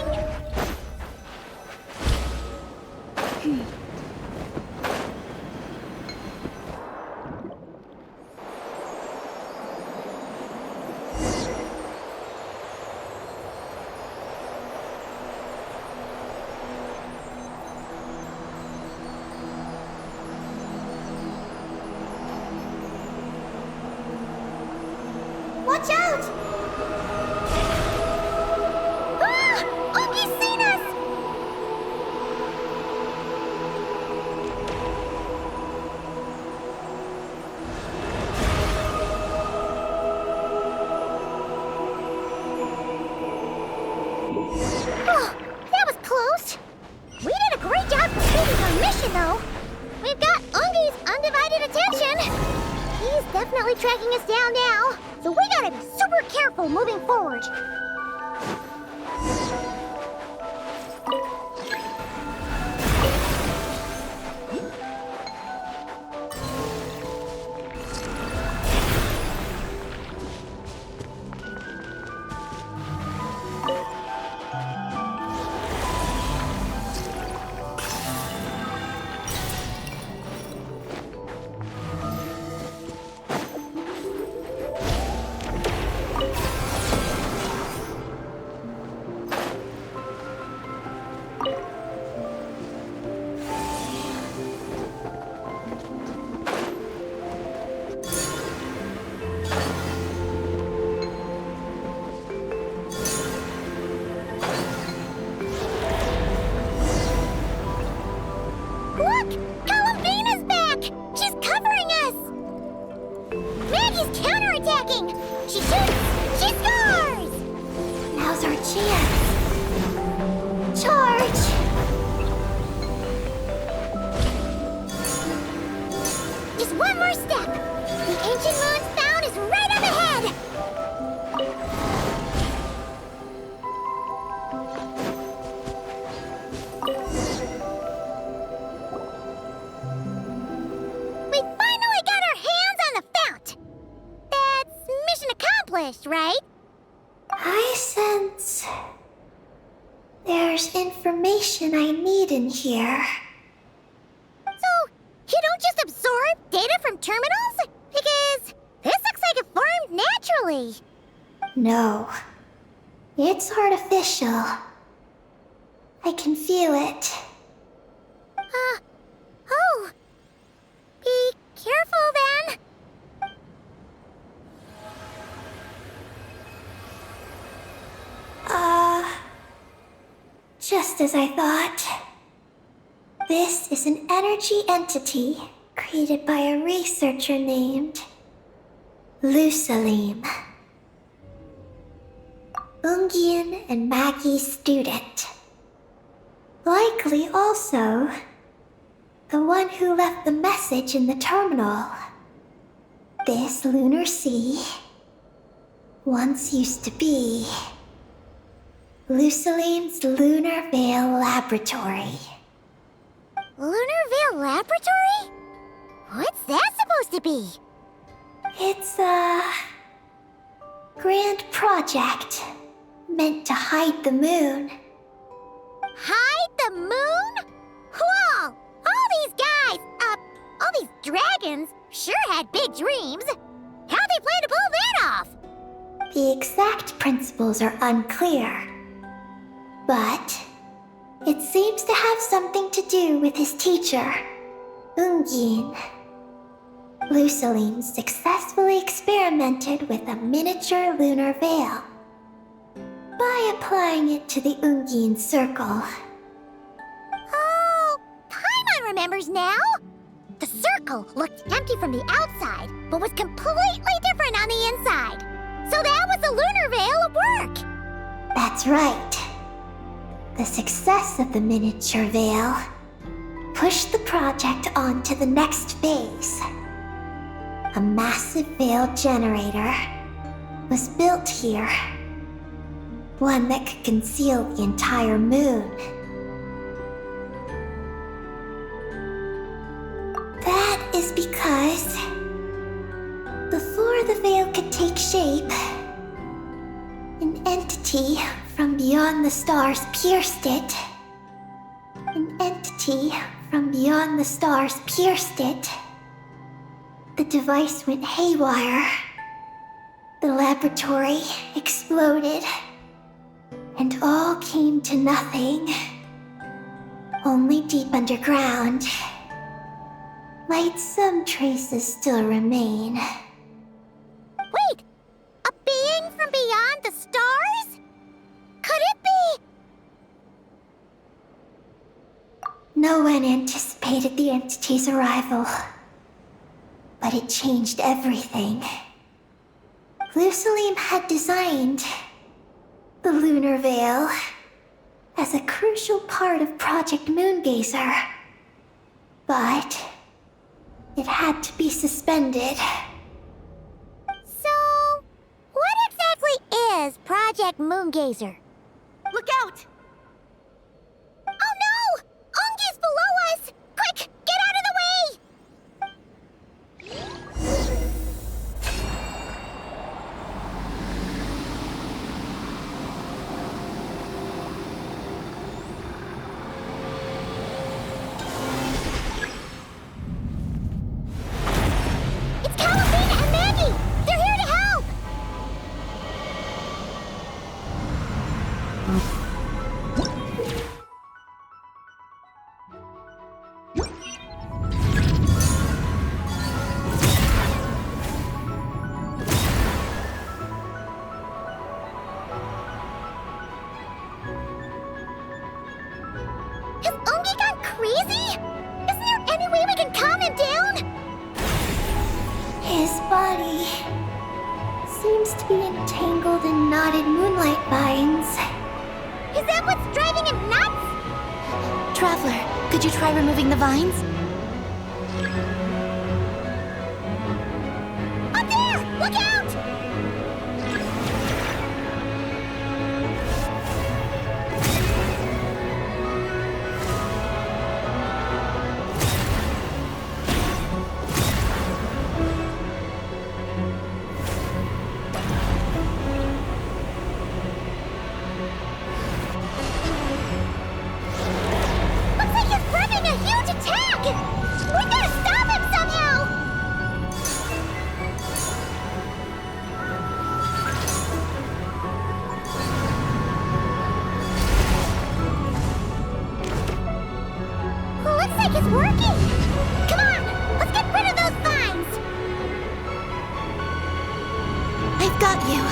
Watch out! Ah! Ungi's seen us! Oh, that was close. We did a great job completing our mission, though. We've got Ungi's undivided attention. He's definitely tracking us down now. so we gotta be super careful moving forward. Look! Columbine's back! She's covering us! Maggie's counterattacking! She shoots! She scores! Now's our chance. Charge! Just one more step! The ancient moon's found is right up ahead! We finally got our hands on the fount! That's mission accomplished, right? I sense there's information I need in here. So, you don't just absorb data from terminals? Because this looks like it formed naturally. No, it's artificial. I can feel it. Oh. Be careful then. Just as I thought. This is an energy entity created by a researcher named Lusalim. Ungian and Maggie's student. Likely also the one who left the message in the terminal. This lunar sea once used to be Lusalim's Lunar Veil Laboratory. Lunar Veil Laboratory? What's that supposed to be? It's a grand project meant to hide the moon. Hide the moon? Whoa! All these guys, all these dragons sure had big dreams. How'd they plan to pull that off? The exact principles are unclear, but it seems to have something to do with his teacher, Ungian. Lusalim successfully experimented with a miniature lunar veil by applying it to the Ungian circle. Oh, Paimon remembers now. The circle looked empty from the outside, but was completely different on the inside. So that was the lunar veil at work. That's right. The success of the miniature veil pushed the project on to the next phase. A massive veil generator was built here. One that could conceal the entire moon. That is because before the veil could take shape, an entity from beyond the stars pierced it. An entity from beyond the stars pierced it. The device went haywire. The laboratory exploded. And all came to nothing. Only deep underground might some traces still remain. Wait, a being from beyond the stars? Could it be? No one anticipated the entity's arrival, but it changed everything. Lusalim had designed the lunar veil as a crucial part of Project Moongazer, but it had to be suspended. So, Egg Moongazer. Look out! Oh no! Ungi's below us! Quick, get out of the way! It's Columbiene and Mandy! They're here to help! Has Ungi gone crazy? Isn't there any way we can calm him down? His body seems to be entangled in knotted moonlight vines. Is that what's driving him nuts? Traveler, could you try removing the vines? Up there! Look out! Looks like he's prepping a huge attack! We gotta stop him somehow! Looks like it's working! Come on! Let's get rid of those vines! I've got you.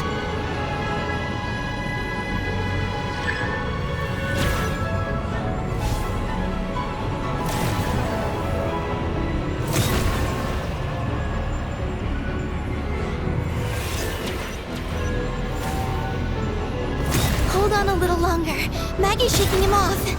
Hold on a little longer. Maggie's shaking him off.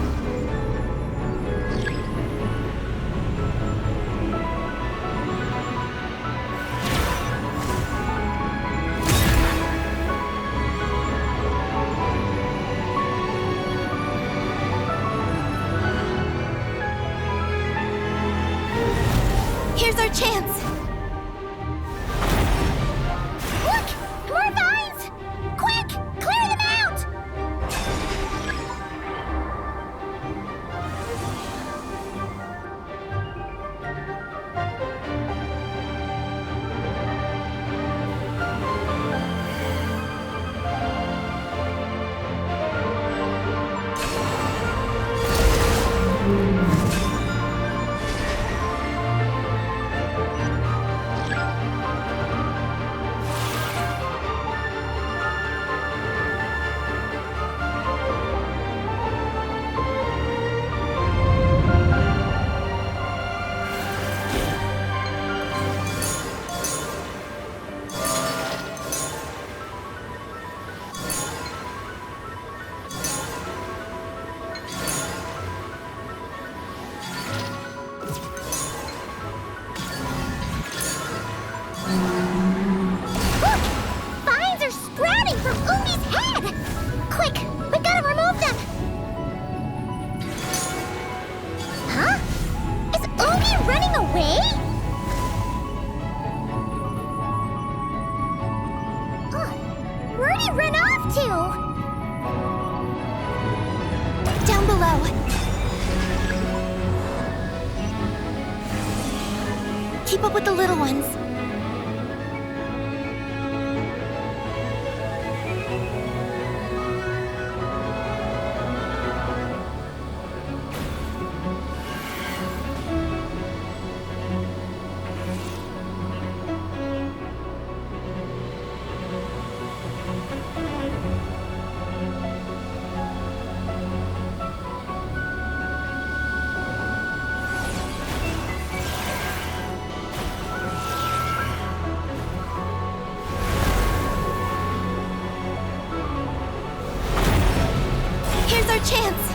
Here's our chance. Look! More vines! Quick! Clear them out! Look! Vines are sprouting from Ungi's head! Quick! We gotta remove them! Huh? Is Ungi running away? Where'd he run off to? Down below. Keep up with the little ones. Here's our chance.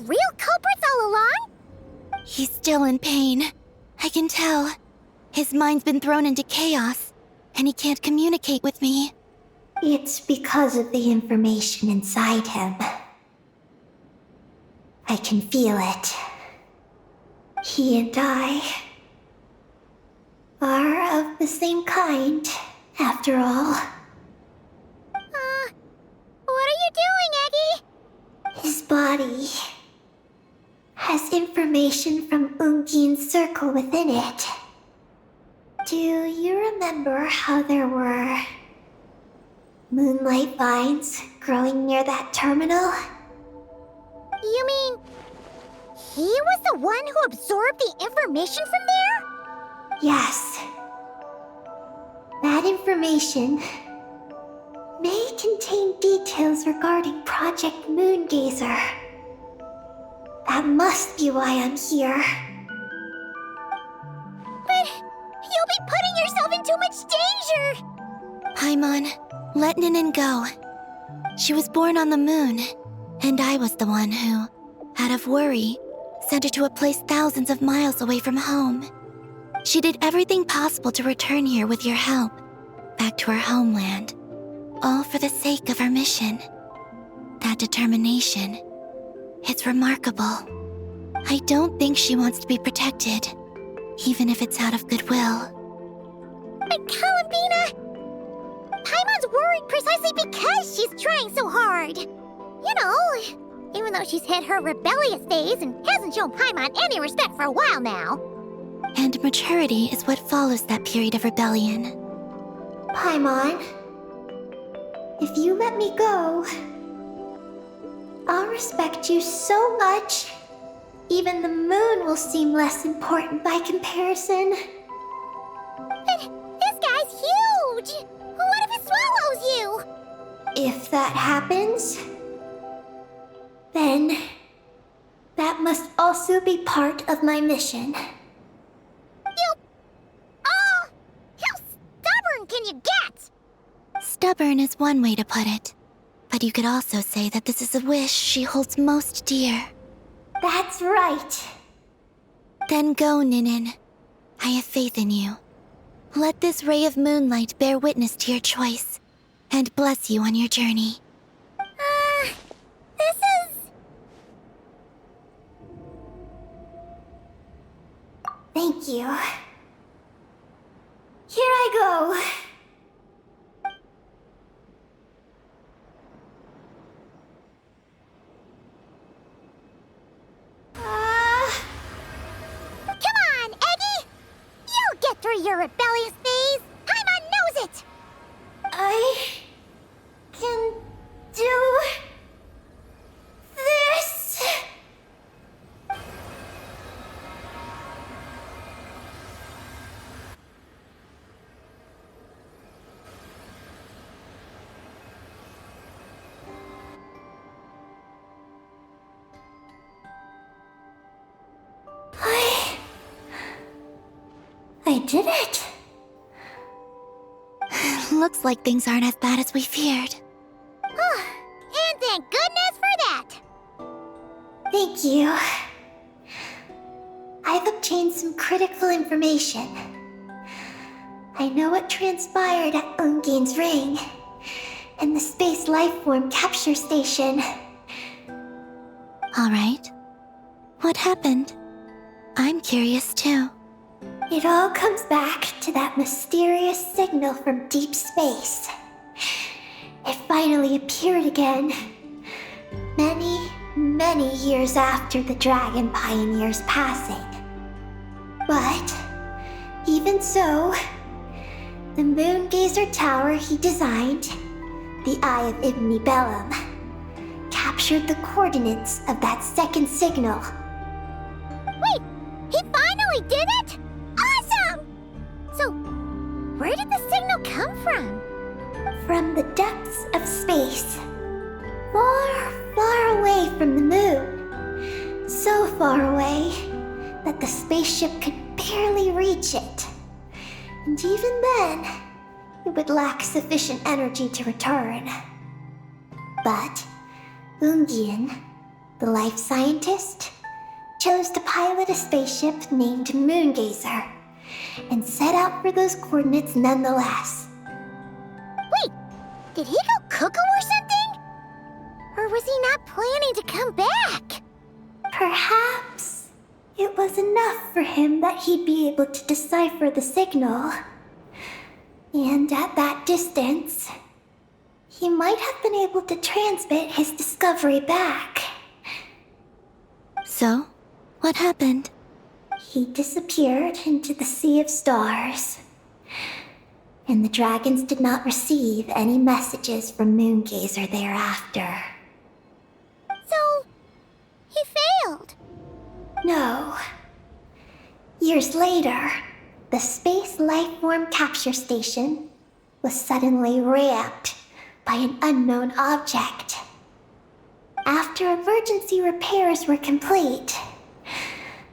real culprits all along? He's still in pain. I can tell. His mind's been thrown into chaos, and he can't communicate with me. It's because of the information inside him. I can feel it. He and I are of the same kind, after all. What are you doing, Eggy? His body has information from Ungien's circle within it. Do you remember how there were moonlight vines growing near that terminal? You mean he was the one who absorbed the information from there? Yes. That information may contain details regarding Project Moongazer. That must be why I'm here. But you'll be putting yourself in too much danger! Paimon, let Ninin go. She was born on the moon, and I was the one who, out of worry, sent her to a place thousands of miles away from home. She did everything possible to return here with your help, back to her homeland, all for the sake of her mission. That determination, it's remarkable. I don't think she wants to be protected, even if it's out of goodwill. But Columbiene, Paimon's worried precisely because she's trying so hard. You know, even though she's hit her rebellious phase and hasn't shown Paimon any respect for a while now. And maturity is what follows that period of rebellion. Paimon, if you let me go, I'll respect you so much, even the moon will seem less important by comparison. But this guy's huge! What if it swallows you? If that happens, then that must also be part of my mission. How stubborn can you get? Stubborn is one way to put it, but you could also say that this is a wish she holds most dear. That's right. Then go, Ninin. I have faith in you. Let this ray of moonlight bear witness to your choice, and bless you on your journey. This is... Thank you. Here I go. Come on, Eggy! You'll get through your rebellious phase! Paimon knows it! I can do this. I did it. Looks like things aren't as bad as we feared. And thank goodness for that! Thank you. I've obtained some critical information. I know what transpired at Ungien's ring and the space lifeform capture station. All right. What happened? I'm curious too. It all comes back to that mysterious signal from deep space. It finally appeared again, many years after the Dragon Pioneer's passing. But, even so, the Moongazer Tower he designed, the Eye of Ibni-Belum, captured the coordinates of that second signal. Wait! He finally did it?! Awesome! So, where did the signal come from? From the depths of space. Far away from the moon. So far away that the spaceship could barely reach it. And even then, it would lack sufficient energy to return. But Ungien, the life scientist chose to pilot a spaceship named Moongazer and set out for those coordinates nonetheless. Wait, did he go cuckoo or something? Or was he not planning to come back? Perhaps it was enough for him that he'd be able to decipher the signal. And at that distance, he might have been able to transmit his discovery back. So, what happened? He disappeared into the sea of stars. And the dragons did not receive any messages from Moongazer thereafter. So, he failed. No. Years later, the Space Lifeform Capture Station was suddenly ramped by an unknown object. After emergency repairs were complete,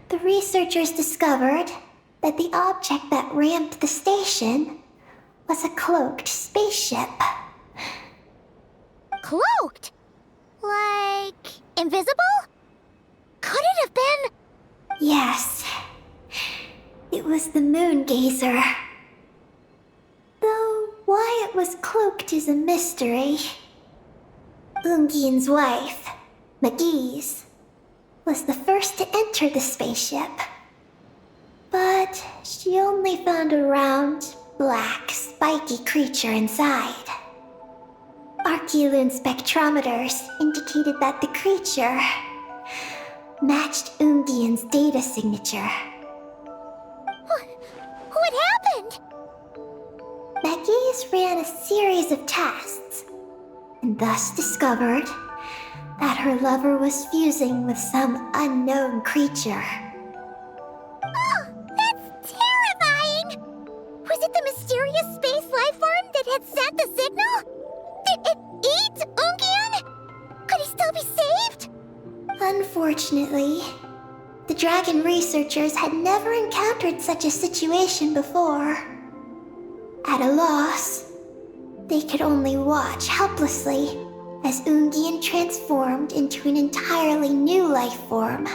the researchers discovered that the object that ramped the station was a cloaked spaceship. Cloaked? Like, invisible? Could it have been? Yes. It was the Moongazer. Though why it was cloaked is a mystery. Ungien's wife, McGee's, was the first to enter the spaceship. But she only found a round, black, spiky creature inside. Archeoloon spectrometers indicated that the creature matched Ungien's data signature. What happened? McGee's ran a series of tests, and thus discovered that her lover was fusing with some unknown creature. Oh, that's terrifying! Was it the mysterious space lifeform that had sent the signal? Did it eat Ungien? Could he still be saved? Unfortunately, the dragon researchers had never encountered such a situation before. At a loss, they could only watch helplessly as Ungien transformed into an entirely new life form.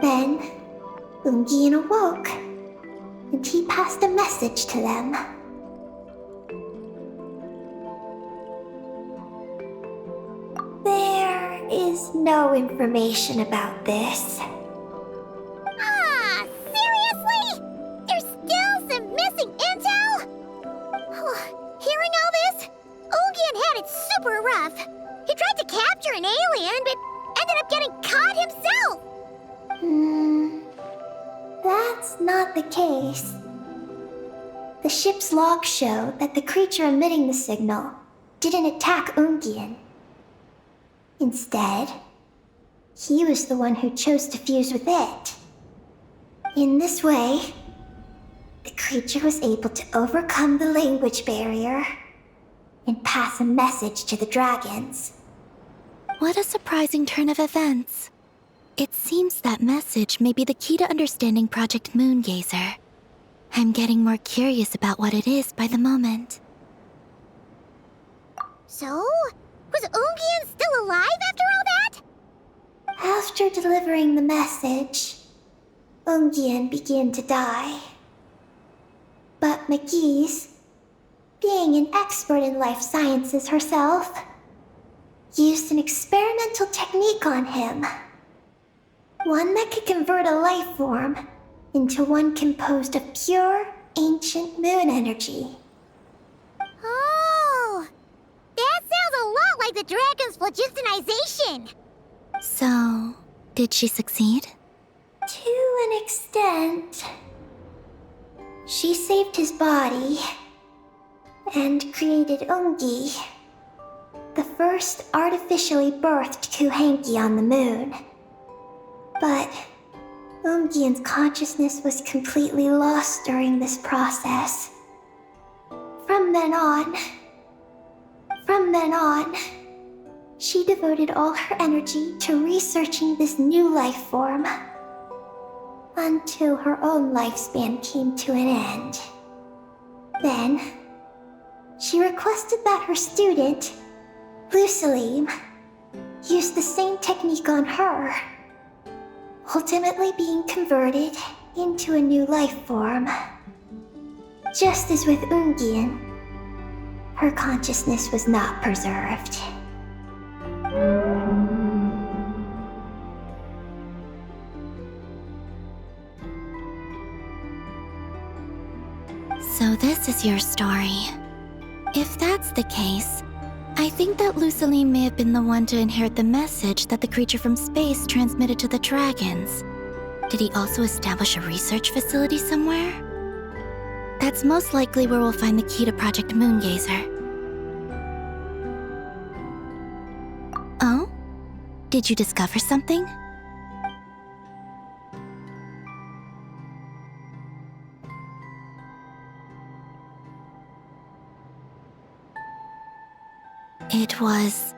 Then, Ungien awoke, and he passed a message to them. There is no information about this. Ah, seriously? There's still some missing intel? Hearing all this, Ungien had it super rough. He tried to capture an alien, but ended up getting caught himself. That's not the case. The ship's logs show that the creature emitting the signal didn't attack Ungien. Instead, he was the one who chose to fuse with it. In this way, the creature was able to overcome the language barrier and pass a message to the dragons. What a surprising turn of events. It seems that message may be the key to understanding Project Moongazer. I'm getting more curious about what it is by the moment. So, was Ungien still alive after all that? After delivering the message, Ungien began to die. But McGee's, being an expert in life sciences herself, used an experimental technique on him. One that could convert a life form into one composed of pure, ancient moon energy. Oh, that sounds a lot like the dragon's phlogistonization. So, did she succeed? To an extent. She saved his body and created Ungi, the first artificially birthed Kuhanki on the moon. But Ungien's consciousness was completely lost during this process. From then on, she devoted all her energy to researching this new life form, until her own lifespan came to an end. Then, she requested that her student, Lucilim, used the same technique on her, ultimately being converted into a new life form. Just as with Ungien, her consciousness was not preserved. So this is your story. If that's the case, I think that Lusaline may have been the one to inherit the message that the creature from space transmitted to the dragons. Did he also establish a research facility somewhere? That's most likely where we'll find the key to Project Moongazer. Oh? Did you discover something? It was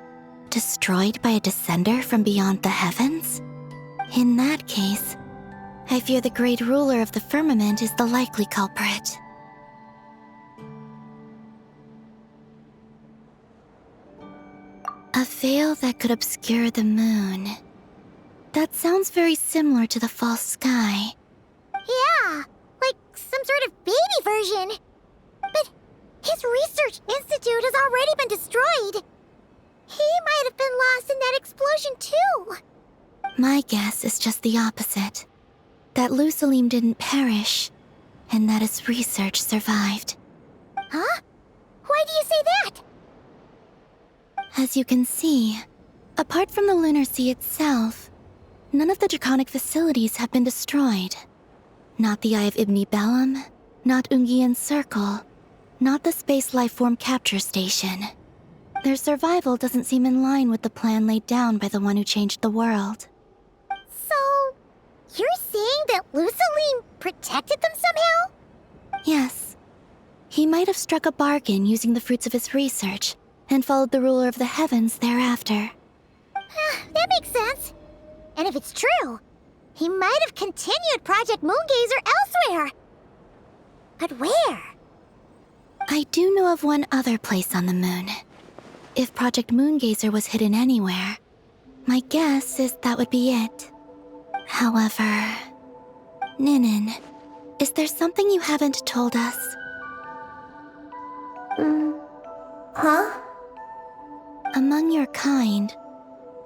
destroyed by a descender from beyond the heavens? In that case, I fear the great ruler of the firmament is the likely culprit. A veil that could obscure the moon. That sounds very similar to the false sky. Yeah, like some sort of baby version. But his research institute has already been destroyed. He might have been lost in that explosion too. My guess is just the opposite. That Lusaline didn't perish, and that his research survived. Huh? Why do you say that? As you can see, apart from the lunar sea itself, none of the draconic facilities have been destroyed. Not the Eye of Ibni-Belum, not Ungien's Circle, not the space lifeform capture station. Their survival doesn't seem in line with the plan laid down by the one who changed the world. So, you're saying that Lusaline protected them somehow? Yes. He might have struck a bargain using the fruits of his research, and followed the ruler of the heavens thereafter. That makes sense. And if it's true, he might have continued Project Moongazer elsewhere. But where? I do know of one other place on the moon. If Project Moongazer was hidden anywhere, my guess is that would be it. However, Ninin, is there something you haven't told us? Huh? Among your kind,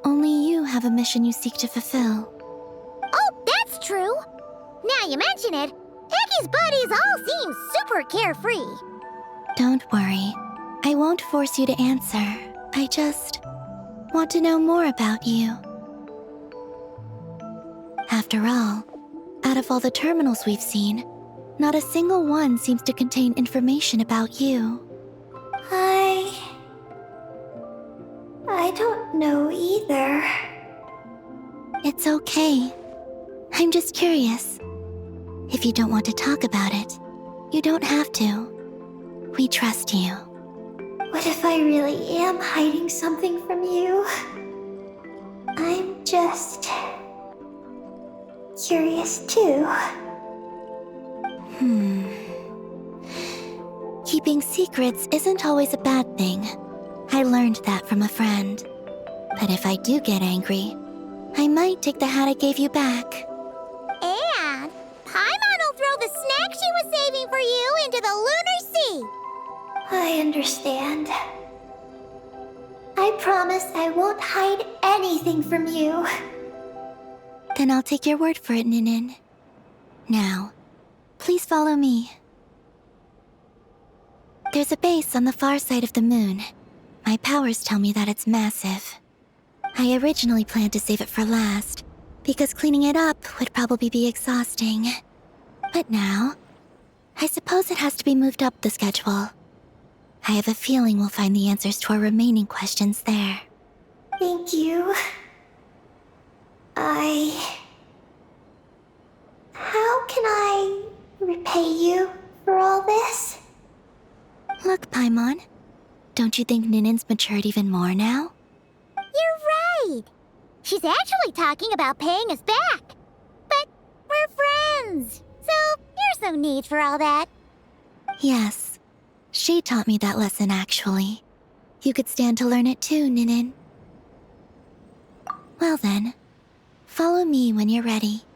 only you have a mission you seek to fulfill. Oh, that's true. Now you mention it, Heki's buddies all seem super carefree. Don't worry. I won't force you to answer. I just want to know more about you. After all, out of all the terminals we've seen, not a single one seems to contain information about you. I don't know either. It's okay. I'm just curious. If you don't want to talk about it, you don't have to. We trust you. What if I really am hiding something from you? I'm just curious too. Keeping secrets isn't always a bad thing. I learned that from a friend. But if I do get angry, I might take the hat I gave you back. And Paimon will throw the snack she was saving for you into the lunar sea. I understand. I promise I won't hide anything from you. Then I'll take your word for it, Ninin. Now, please follow me. There's a base on the far side of the moon. My powers tell me that it's massive. I originally planned to save it for last, because cleaning it up would probably be exhausting. But now, I suppose it has to be moved up the schedule. I have a feeling we'll find the answers to our remaining questions there. Thank you. How can I repay you for all this? Look, Paimon. Don't you think Ninin's matured even more now? You're right. She's actually talking about paying us back. But we're friends, so there's no need for all that. Yes. She taught me that lesson, actually. You could stand to learn it too, Ninin. Well then, follow me when you're ready.